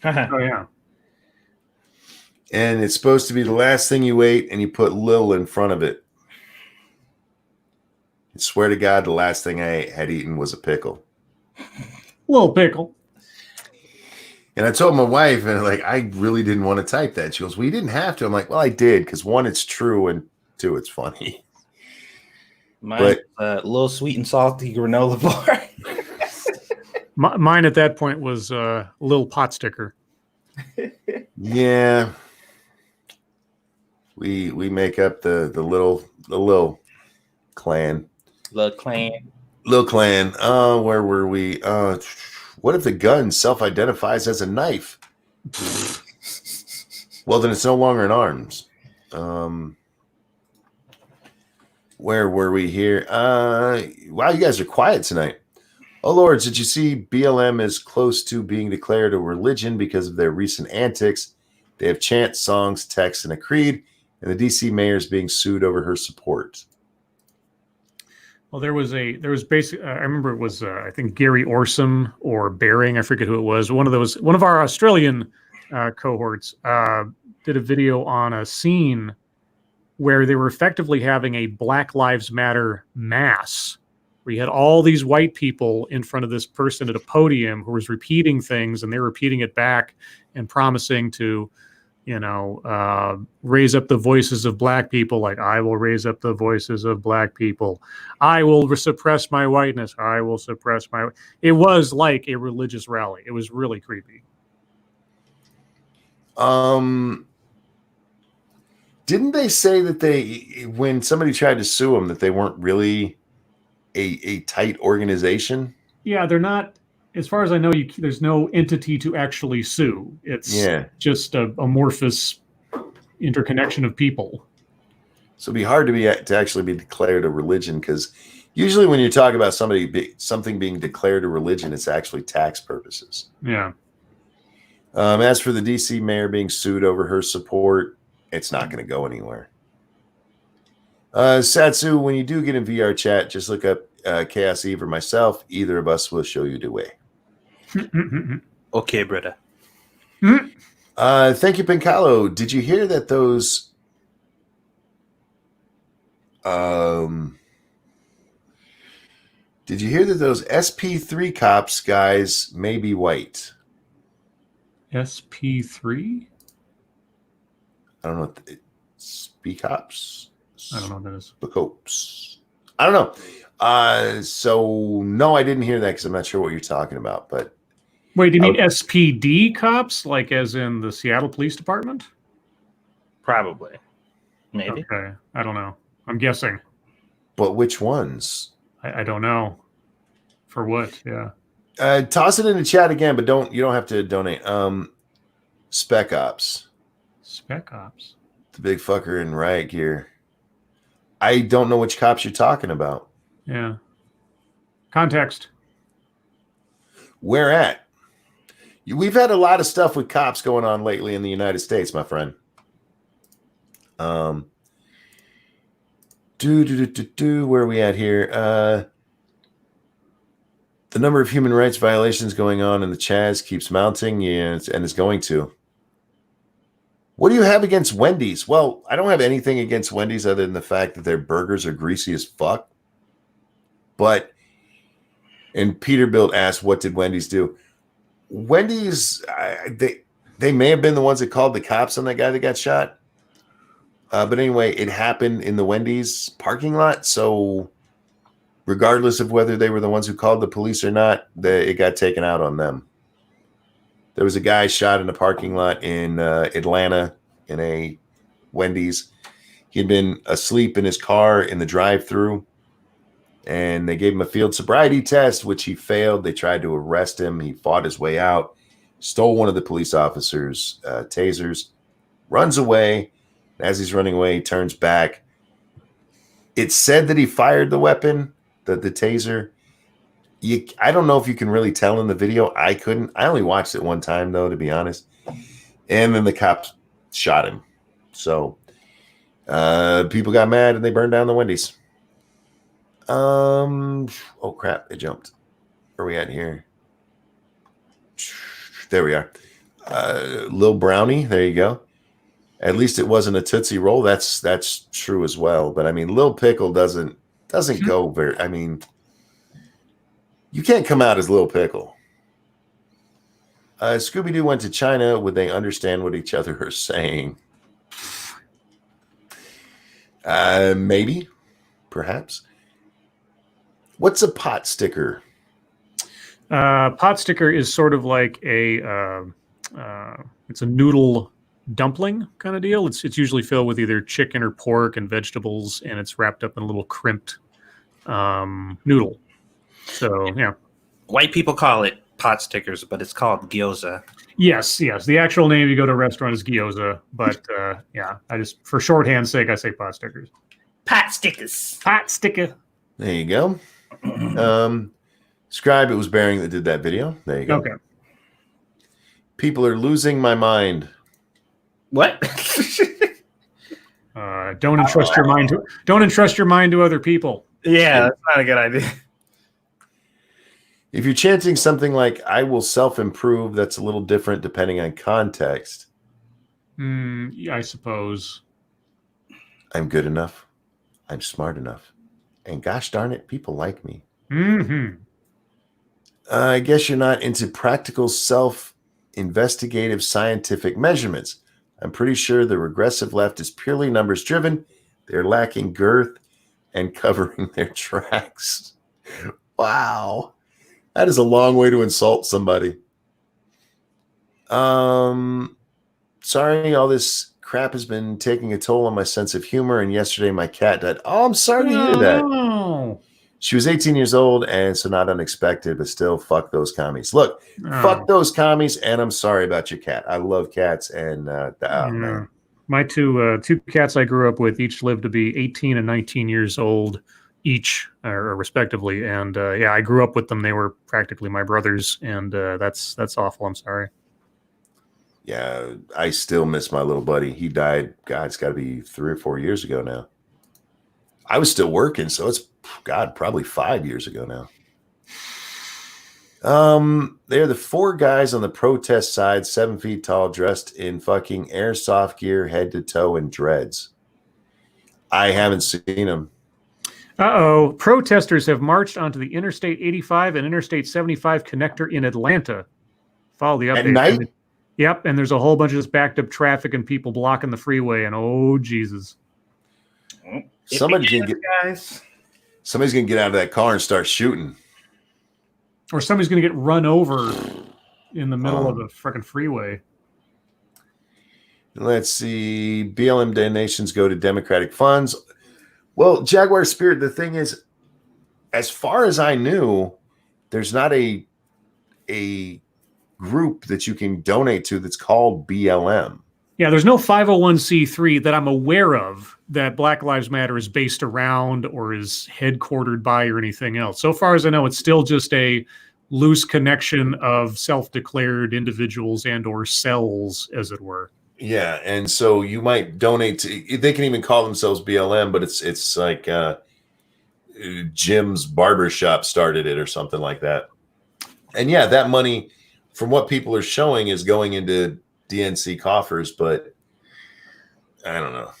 Oh, yeah.
And it's supposed to be the last thing you ate, and you put Lil in front of it. I swear to God, the last thing I had eaten was a pickle.
Little pickle.
And I told my wife, and I really didn't want to type that. She goes, well, you didn't have to. I'm like, well, I did, because one, it's true, and two, it's funny.
Mine's a little sweet and salty granola bar.
Mine at that point was a little pot sticker.
Yeah. We make up the little clan.
The clan.
Little clan. Where were we? What if the gun self-identifies as a knife? Well, then it's no longer in arms. Where were we here? Wow, you guys are quiet tonight. Oh, Lords, did you see BLM is close to being declared a religion because of their recent antics? They have chants, songs, texts, and a creed, and the D.C. mayor is being sued over her support.
Well, there was basically, I remember it was, I think Gary Orsom or Baring, I forget who it was. One of our Australian cohorts did a video on a scene where they were effectively having a Black Lives Matter mass, where you had all these white people in front of this person at a podium who was repeating things, and they were repeating it back and promising to, raise up the voices of black people. Like, I will raise up the voices of black people. I will suppress my whiteness. I will suppress my. It was like a religious rally. It was really creepy.
Didn't they say that when somebody tried to sue them, that they weren't really a tight organization?
Yeah, they're not. As far as I know, there's no entity to actually sue. It's just a amorphous interconnection of people.
So it'd be hard to actually be declared a religion, because usually when you talk about something being declared a religion, it's actually tax purposes.
Yeah.
As for the DC mayor being sued over her support, it's not going to go anywhere. Satsu, when you do get in VR chat, just look up Chaos Eve or myself. Either of us will show you the way.
Okay, brother.
Thank you, Pincalo. Did you hear that those SP3 cops guys may be white?
SP3?
I don't know. SP cops?
I don't know what that is.
The cops. I don't know. So no, I didn't hear that because I'm not sure what you're talking about. But
wait, do you mean SPD cops, like as in the Seattle Police Department?
Probably. Maybe.
Okay. I don't know. I'm guessing.
But which ones?
I don't know. For what? Yeah.
Toss it in the chat again, but you don't have to donate. Spec Ops.
Spec Ops.
The big fucker in riot gear. I don't know which cops you're talking about.
Yeah. Context.
Where at? We've had a lot of stuff with cops going on lately in the United States, my friend. Where are we at here? The number of human rights violations going on in the Chaz keeps mounting, and it's going to. What do you have against Wendy's? Well, I don't have anything against Wendy's other than the fact that their burgers are greasy as fuck. And Peterbilt asked, what did Wendy's do? Wendy's, they may have been the ones that called the cops on that guy that got shot. But anyway, it happened in the Wendy's parking lot. So regardless of whether they were the ones who called the police or not, it got taken out on them. There was a guy shot in a parking lot in Atlanta in a Wendy's. He'd been asleep in his car in the drive-thru, and they gave him a field sobriety test, which he failed. They tried to arrest him. He fought his way out, stole one of the police officers' tasers, runs away. As he's running away, he turns back. It's said that he fired the weapon, the taser. I don't know if you can really tell in the video. I couldn't. I only watched it one time, though, to be honest. And then the cops shot him. So people got mad and they burned down the Wendy's. Oh, crap. It jumped. Where are we at here? There we are. Lil Brownie. There you go. At least it wasn't a Tootsie Roll. That's true as well. But, I mean, Lil Pickle doesn't go very... I mean... You can't come out as Lil Pickle. Scooby-Doo went to China. Would they understand what each other are saying? Maybe. Perhaps. What's a pot sticker?
Pot sticker is sort of like it's a noodle dumpling kind of deal. It's usually filled with either chicken or pork and vegetables, and it's wrapped up in a little crimped noodle. So yeah.
White people call it pot stickers, but it's called gyoza.
Yes. The actual name you go to a restaurant is gyoza, but yeah, I just for shorthand's sake I say pot stickers.
Pot stickers.
Pot sticker.
There you go. Scribe, it was Bearing that did that video. There you go.
Okay.
People are losing my mind.
What?
Don't entrust your mind to other people.
Yeah, that's not a good idea.
If you're chanting something like "I will self-improve," that's a little different depending on context.
Yeah, I suppose.
I'm good enough. I'm smart enough. And gosh darn it, people like me.
Mm-hmm.
I guess you're not into practical self-investigative scientific measurements. I'm pretty sure the regressive left is purely numbers driven. They're lacking girth and covering their tracks. Wow. That is a long way to insult somebody. Sorry, all this crap has been taking a toll on my sense of humor, and yesterday my cat died. Oh, I'm sorry to hear that.
Oh.
She was 18 years old, and so not unexpected, but still, fuck those commies. Look, fuck those commies, and I'm sorry about your cat. I love cats, and man.
My two cats I grew up with each lived to be 18 and 19 years old each, or respectively, and yeah, I grew up with them. They were practically my brothers, and that's awful. I'm sorry.
Yeah, I still miss my little buddy. He died, God, it's got to be 3 or 4 years ago now. I was still working, so it's, God, probably 5 years ago now. They're the 4 guys on the protest side, 7 feet tall, dressed in fucking airsoft gear, head to toe, and dreads. I haven't seen them.
Uh-oh. Protesters have marched onto the Interstate 85 and Interstate 75 connector in Atlanta. Follow the update.
At night?
Yep, and there's a whole bunch of this backed up traffic and people blocking the freeway, and oh, Jesus.
Somebody's going to get out of that car and start shooting.
Or somebody's going to get run over in the middle of a freaking freeway.
Let's see. BLM donations go to Democratic funds. Well, Jaguar Spirit, the thing is, as far as I knew, there's not a group that you can donate to that's called BLM.
Yeah, there's no 501c3 that I'm aware of that Black Lives Matter is based around or is headquartered by or anything else. So far as I know, it's still just a loose connection of self-declared individuals and or cells, as it were.
Yeah, and so you might donate to, they can even call themselves BLM, but it's like Jim's Barbershop started it or something like that. And yeah, that money, from what people are showing, is going into DNC coffers, but I don't know.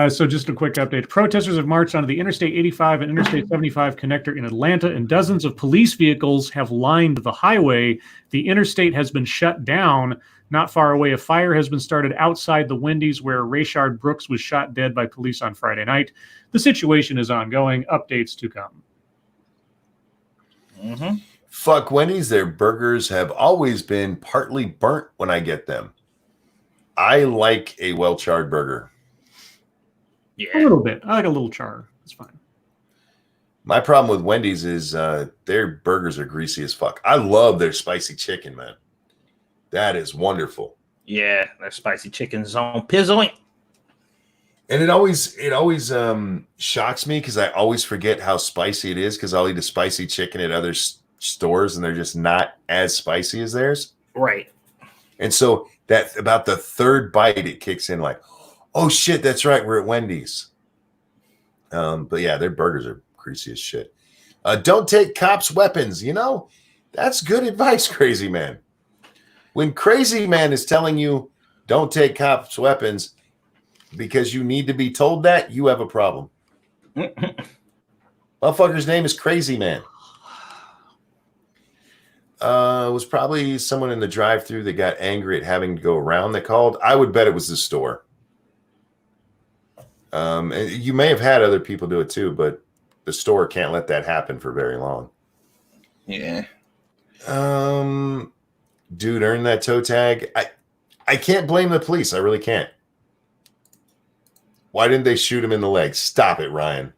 So just a quick update. Protesters have marched onto the Interstate 85 and Interstate 75 connector in Atlanta, and dozens of police vehicles have lined the highway. The interstate has been shut down. Not far away, a fire has been started outside the Wendy's where Rayshard Brooks was shot dead by police on Friday night. The situation is ongoing. Updates to come.
Mm-hmm.
Fuck Wendy's. Their burgers have always been partly burnt when I get them. I like a well-charred burger.
Yeah.
A little bit. I like a little char. It's fine.
My problem with Wendy's is their burgers are greasy as fuck. I love their spicy chicken, man. That is wonderful.
Yeah, that spicy chicken's on pizzoint.
And it always shocks me because I always forget how spicy it is because I'll eat a spicy chicken at other stores and they're just not as spicy as theirs.
Right.
And so that about the third bite, it kicks in like, oh shit, that's right, we're at Wendy's. But yeah, their burgers are greasy as shit. Don't take cops' weapons. You know, that's good advice, Crazy Man. When Crazy Man is telling you don't take cops' weapons because you need to be told that, you have a problem. Motherfucker's name is Crazy Man. It was probably someone in the drive-thru that got angry at having to go around that called. I would bet it was the store. And you may have had other people do it too, but the store can't let that happen for very long.
Yeah.
Dude, earn that toe tag. I can't blame the police. I really can't. Why didn't they shoot him in the leg? Stop it, Ryan.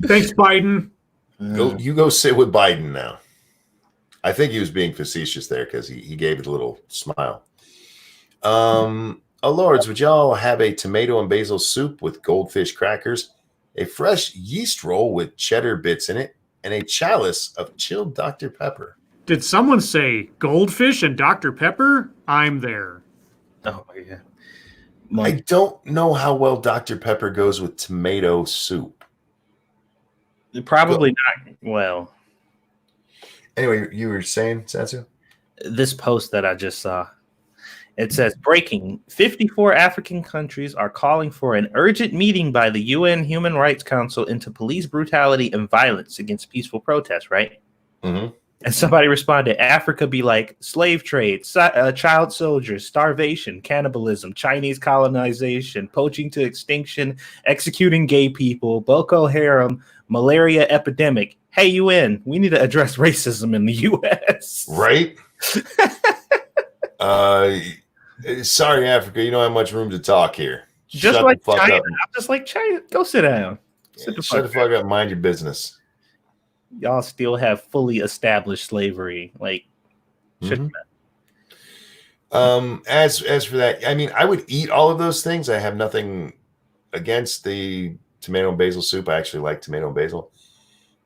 Thanks, Biden.
You go sit with Biden now. I think he was being facetious there because he gave it a little smile. Lords, would y'all have a tomato and basil soup with goldfish crackers, a fresh yeast roll with cheddar bits in it, and a chalice of chilled Dr. Pepper?
Did someone say goldfish and Dr. Pepper? I'm there.
Oh my god.
I don't know how well Dr. Pepper goes with tomato soup.
Probably not well.
Anyway, you were saying, Satsu?
This post that I just saw. It says, breaking, 54 African countries are calling for an urgent meeting by the UN Human Rights Council into police brutality and violence against peaceful protests, right?
Mm-hmm.
And somebody responded, Africa be like slave trade, child soldiers, starvation, cannibalism, Chinese colonization, poaching to extinction, executing gay people, Boko Haram, malaria epidemic. Hey, UN, we need to address racism in the U.S.
Right? Sorry, Africa, you don't have much room to talk here.
Just
Shut
like
the fuck
China.
up.
I'm just like China. Go sit down.
Shut the fuck up. Mind your business.
Y'all still have fully established slavery. Like, shouldn't
As for that, I mean, I would eat all of those things. I have nothing against the tomato and basil soup. I actually like tomato and basil.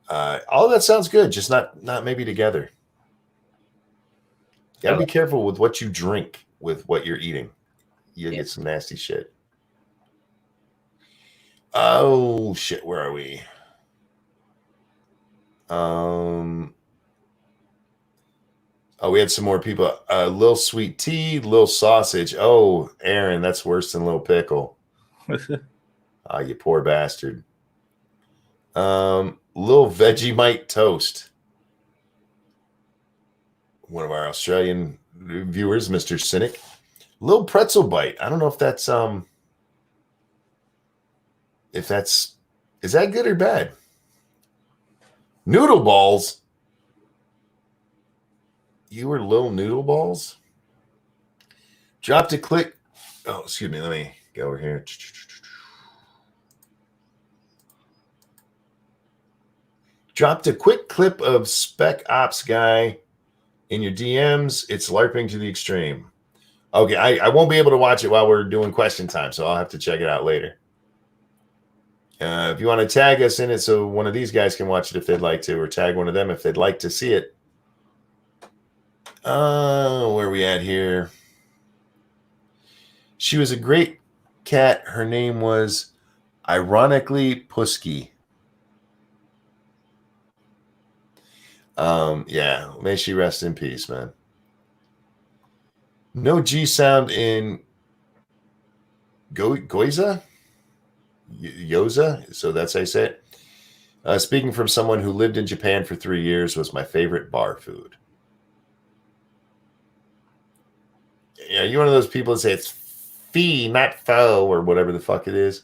All of that sounds good, just not maybe together. You gotta be careful with what you drink with what you're eating. You'll get some nasty shit. Oh shit, where are we? We had some more people. Lil Sweet Tea, Lil Sausage. Oh, Aaron, that's worse than Lil Pickle. You poor bastard. Lil Vegemite Toast. One of our Australian viewers, Mr. Cynic. Lil Pretzel Bite. I don't know if that's is that good or bad? Noodle balls. You were Lil Noodle Balls? Dropped a click. Oh, excuse me. Let me go over here. Dropped a quick clip of Spec Ops guy in your DMs. It's LARPing to the extreme. Okay, I won't be able to watch it while we're doing question time, so I'll have to check it out later. If you want to tag us in it so one of these guys can watch it if they'd like to, or tag one of them if they'd like to see it. Where are we at here? She was a great cat. Her name was ironically Pusky. Yeah, may she rest in peace, man. No G sound in Goiza? Yoza? So that's how you say it. Speaking from someone who lived in Japan for 3 years, was my favorite bar food. Yeah, you're one of those people that say it's fee, not foe, or whatever the fuck it is.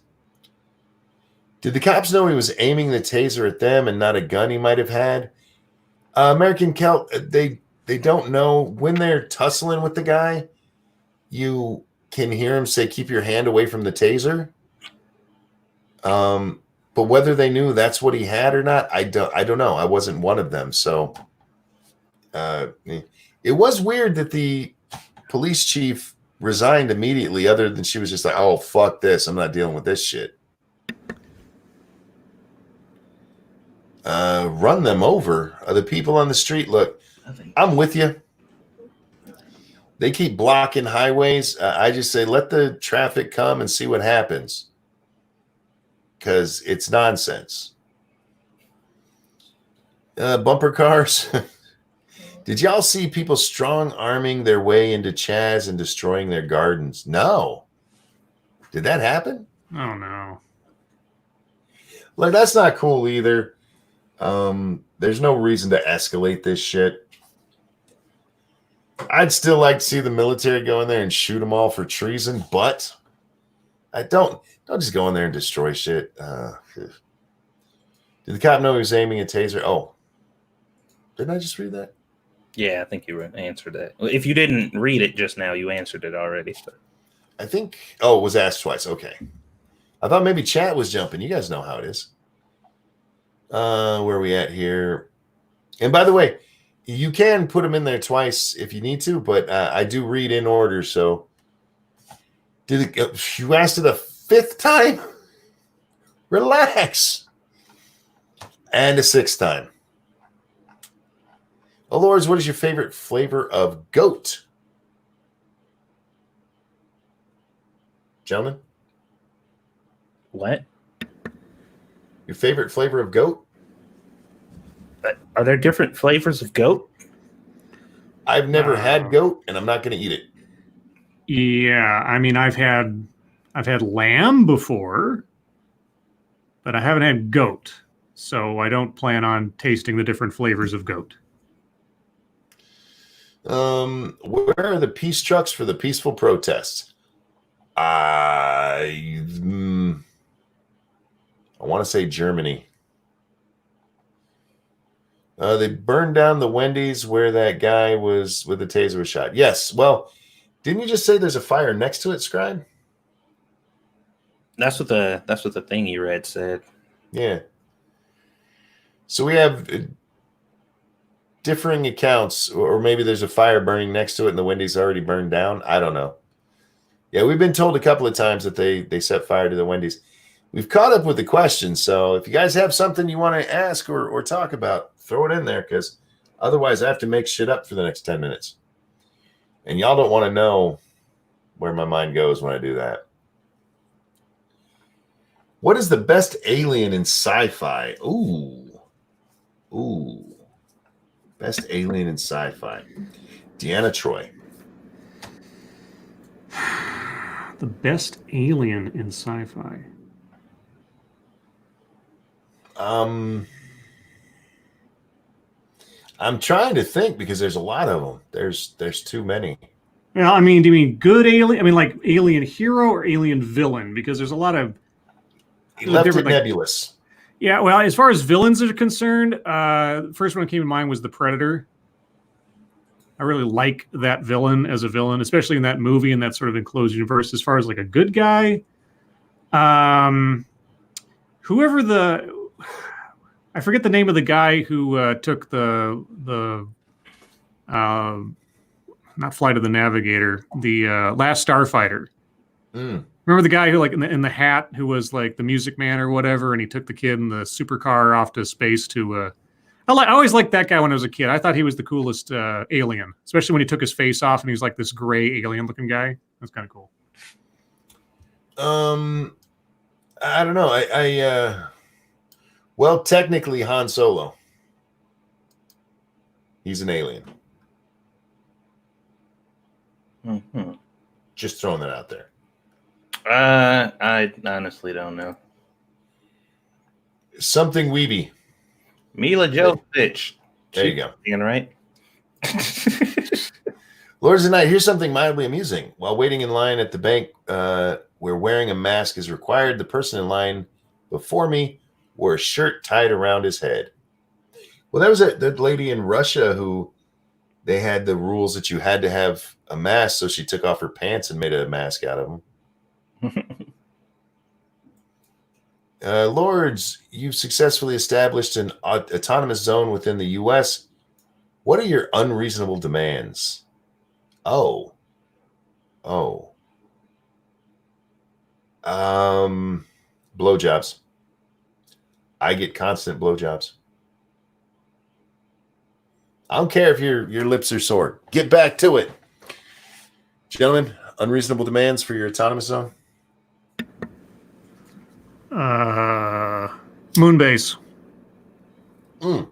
Did the cops know he was aiming the taser at them and not a gun he might have had? American Celt, they don't know. When they're tussling with the guy, you can hear him say, keep your hand away from the taser. But whether they knew that's what he had or not, I don't know. I wasn't one of them. So it was weird that the police chief resigned immediately, other than she was just like, oh, fuck this. I'm not dealing with this shit. Run them over. The people on the street, look, I'm with you. They keep blocking highways. I just say, let the traffic come and see what happens. Because it's nonsense. Bumper cars. Did y'all see people strong-arming their way into Chaz and destroying their gardens? No. Did that happen?
Oh, no.
Like, that's not cool either. There's no reason to escalate this shit. I'd still like to see the military go in there and shoot them all for treason, but I don't just go in there and destroy shit. Did the cop know he was aiming a taser? Oh, didn't I just read that?
Yeah, I think you answered that. If you didn't read it just now, you answered it already. So.
I think. Oh, it was asked twice. Okay. I thought maybe chat was jumping. You guys know how it is. Where are we at here? And by the way, you can put them in there twice if you need to, but I do read in order. So, you asked it a fifth time? Relax. And a sixth time. Oh, Lords, what is your favorite flavor of goat? Gentlemen?
What?
Your favorite flavor of goat?
Are there different flavors of goat?
I've never had goat, and I'm not going to eat it.
Yeah, I mean, I've had lamb before, but I haven't had goat, so I don't plan on tasting the different flavors of goat.
Where are the peace trucks for the peaceful protests? I want to say Germany. They burned down the Wendy's where that guy was with the taser was shot. Yes. Well, didn't you just say there's a fire next to it, Scribe?
That's what the thing you read said.
Yeah. So we have differing accounts, or maybe there's a fire burning next to it and the Wendy's already burned down. I don't know. Yeah, we've been told a couple of times that they set fire to the Wendy's. We've caught up with the questions, so if you guys have something you want to ask or talk about, throw it in there, because otherwise I have to make shit up for the next 10 minutes. And y'all don't want to know where my mind goes when I do that. What is the best alien in sci-fi? Ooh. Best alien in sci-fi. Deanna Troy.
The best alien in sci-fi.
I'm trying to think because there's a lot of them. There's too many.
Yeah, I mean, do you mean good alien? I mean, like alien hero or alien villain? Because there's a lot of
left it nebulous.
Yeah, well, as far as villains are concerned, the first one that came to mind was the Predator. I really like that villain as a villain, especially in that movie and that sort of enclosed universe. As far as like a good guy, I forget the name of the guy who took the not Flight of the Navigator, the Last Starfighter. Remember the guy who, like, in the hat, who was like the Music Man or whatever, and he took the kid in the supercar off to space to. I always liked that guy when I was a kid. I thought he was the coolest alien, especially when he took his face off and he was like this gray alien-looking guy. That's kind of cool.
I don't know. Well, technically Han Solo. He's an alien.
Mm-hmm.
Just throwing that out there.
I honestly don't know.
Something Weeby.
Mila Jovovich.
There you go.
Right?
Lords of the Night, here's something mildly amusing. While waiting in line at the bank where wearing a mask is required, the person in line before me wore a shirt tied around his head. Well, that was that lady in Russia who they had the rules that you had to have a mask, so she took off her pants and made a mask out of them. Lords, you've successfully established an autonomous zone within the U.S. What are your unreasonable demands? Blowjobs. I get constant blowjobs. I don't care if your lips are sore. Get back to it. Gentlemen, unreasonable demands for your autonomous zone?
Moonbase.
You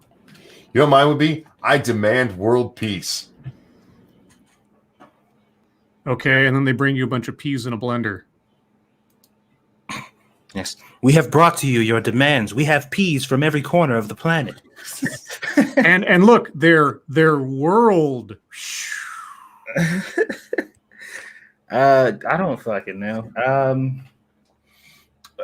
know what mine would be? I demand world peace.
Okay, and then they bring you a bunch of peas in a blender.
Yes. We have brought to you your demands. We have peas from every corner of the planet.
and look, their world.
I don't fucking know.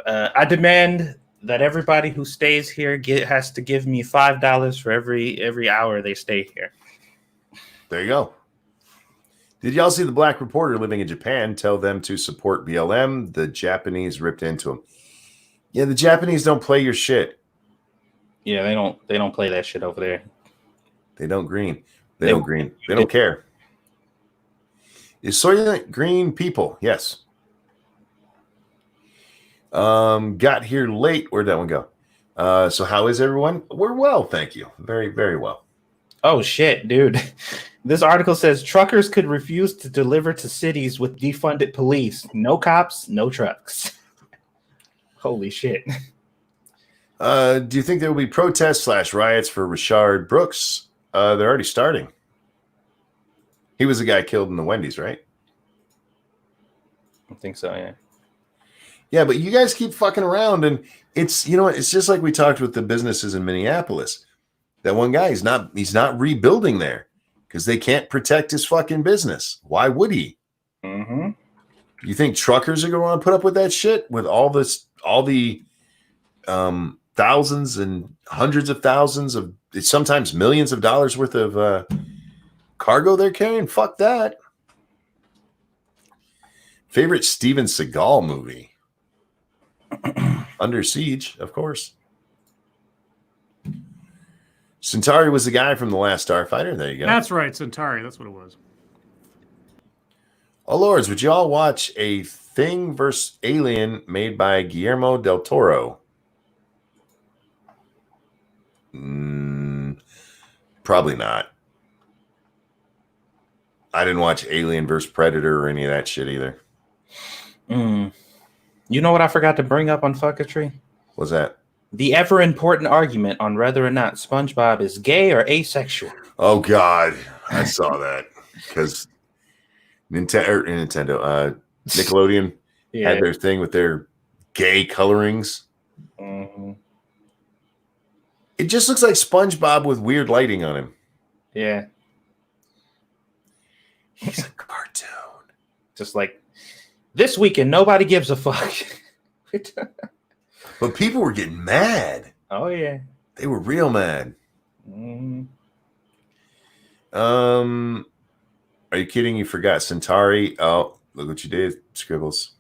I demand that everybody who stays here has to give me $5 for every hour they stay here.
There you go. Did y'all see the black reporter living in Japan tell them to support BLM? The Japanese ripped into him. Yeah, the Japanese don't play your shit.
Yeah, they don't play that shit over there.
They don't green. They don't green. They don't care. Is Soylent Green people? Yes. Got here late. Where'd that one go? So how is everyone? We're well, thank you. Very, very well.
Oh shit, dude. This article says truckers could refuse to deliver to cities with defunded police. No cops, no trucks. Holy shit.
Do you think there will be protests / riots for Rashard Brooks? They're already starting. He was the guy killed in the Wendy's, right?
I think so, yeah.
Yeah, but you guys keep fucking around, and it's, you know, it's just like we talked with the businesses in Minneapolis. That one guy, he's not rebuilding there because they can't protect his fucking business. Why would he?
Mm-hmm.
You think truckers are going to want to put up with that shit with all the thousands and hundreds of thousands of sometimes millions of dollars worth of cargo they're carrying? Fuck that. Favorite Steven Seagal movie? Under Siege, of course. Centauri was the guy from The Last Starfighter. There you go.
That's right, Centauri. That's what it was.
Oh, Lords, would y'all watch a Thing vs. Alien made by Guillermo del Toro? Probably not. I didn't watch Alien vs. Predator or any of that shit either.
You know what I forgot to bring up on Fucketry?
What's that?
The ever important argument on whether or not SpongeBob is gay or asexual.
Oh God, I saw that because Nintendo, Nickelodeon had their thing with their gay colorings.
Mm-hmm.
It just looks like SpongeBob with weird lighting on him.
Yeah,
he's a cartoon.
Just like this weekend, nobody gives a fuck.
But people were getting mad.
Oh yeah,
they were real mad.
Mm-hmm.
Are you kidding? You forgot Centauri. Oh, look what you did, Scribbles.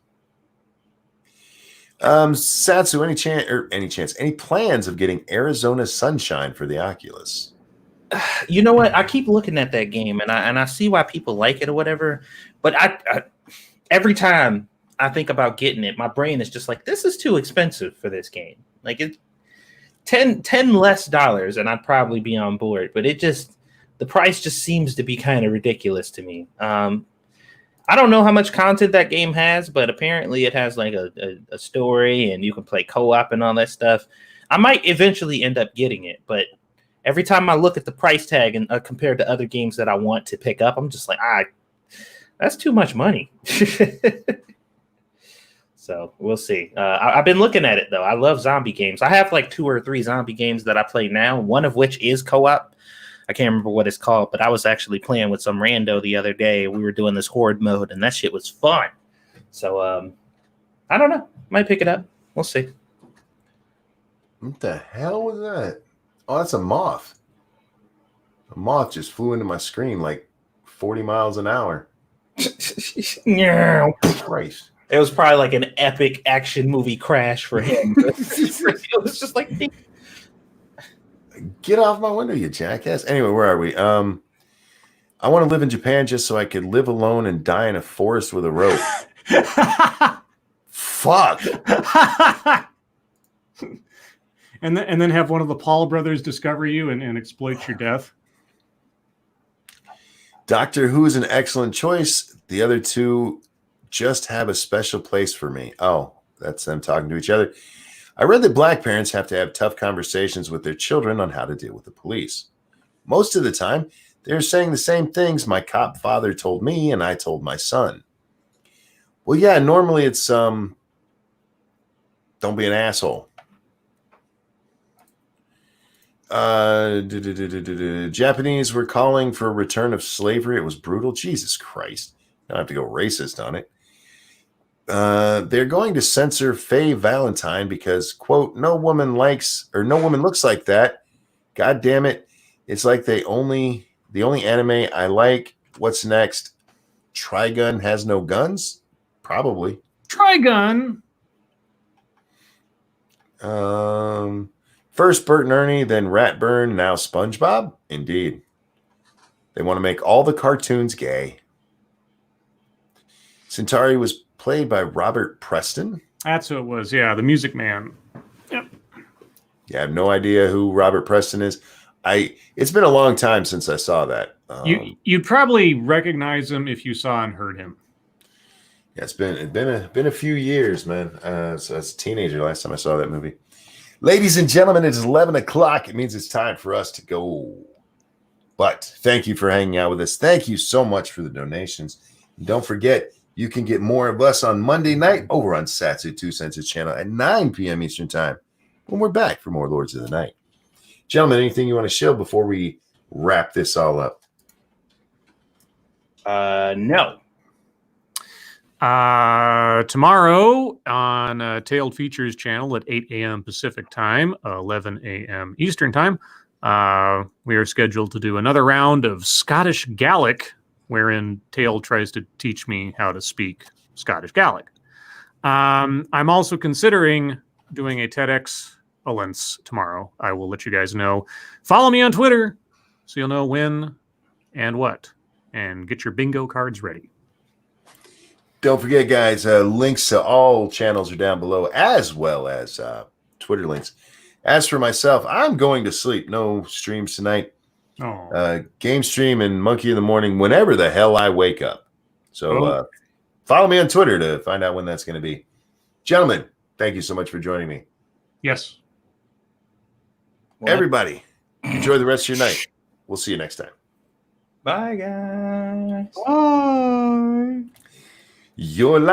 Satsu, any plans of getting Arizona Sunshine for the Oculus?
You know what? I keep looking at that game, and I see why people like it or whatever. But I every time I think about getting it, my brain is just like, this is too expensive for this game. Like it's $10 less, and I'd probably be on board. But the price just seems to be kind of ridiculous to me. I don't know how much content that game has, but apparently it has like a story, and you can play co-op and all that stuff. I might eventually end up getting it, but every time I look at the price tag and compared to other games that I want to pick up, I'm just like, that's too much money. So we'll see. I've been looking at it though. I love zombie games. I have like 2 or 3 zombie games that I play now, one of which is co-op. I can't remember what it's called, but I was actually playing with some rando the other day. We were doing this horde mode, and that shit was fun. So I don't know. Might pick it up. We'll see.
What the hell was that? Oh, that's a moth. A moth just flew into my screen like 40 miles an hour. Christ.
It was probably like an epic action movie crash for him. It was just like,
get off my window, you jackass. Anyway, where are we? I want to live in Japan just so I could live alone and die in a forest with a rope. Fuck.
And then have one of the Paul brothers discover you and exploit your death.
Doctor Who is an excellent choice. The other two just have a special place for me. Oh, that's them talking to each other. I read that black parents have to have tough conversations with their children on how to deal with the police. Most of the time, they're saying the same things my cop father told me and I told my son. Well, yeah, normally it's don't be an asshole. Japanese were calling for a return of slavery. It was brutal. Jesus Christ. I don't have to go racist on it. They're going to censor Faye Valentine because, quote, no woman looks like that. God damn it. It's like they only The only anime I like. What's next? Trigun has no guns? Probably.
Trigun.
First Bert and Ernie, then Ratburn, now SpongeBob? Indeed. They want to make all the cartoons gay. Centauri was played by Robert Preston.
That's who it was. Yeah, the Music Man. Yep.
Yeah, I have no idea who Robert Preston is. It's been a long time since I saw that.
You'd probably recognize him if you saw and heard him.
Yeah, it's been a few years, man. So I was a teenager last time I saw that movie. Ladies and gentlemen, it is 11 o'clock. It means it's time for us to go. But thank you for hanging out with us. Thank you so much for the donations. And don't forget, you can get more of us on Monday night over on Satsu 2 Senses channel at 9 p.m. Eastern Time when we're back for more Lords of the Night. Gentlemen, anything you want to show before we wrap this all up?
No.
Tomorrow on Tailed Features channel at 8 a.m. Pacific time, 11 a.m. Eastern time, we are scheduled to do another round of Scottish Gaelic, wherein Tailed tries to teach me how to speak Scottish Gaelic. I'm also considering doing a TEDx Valence tomorrow. I will let you guys know. Follow me on Twitter so you'll know when and what, and get your bingo cards ready.
Don't forget, guys, links to all channels are down below, as well as Twitter links. As for myself, I'm going to sleep. No streams tonight. Game stream and Monkey in the morning whenever the hell I wake up. So follow me on Twitter to find out when that's going to be. Gentlemen, thank you so much for joining me.
Yes.
What?
Everybody, enjoy the rest of your night. We'll see you next time.
Bye, guys.
Bye.
Your life.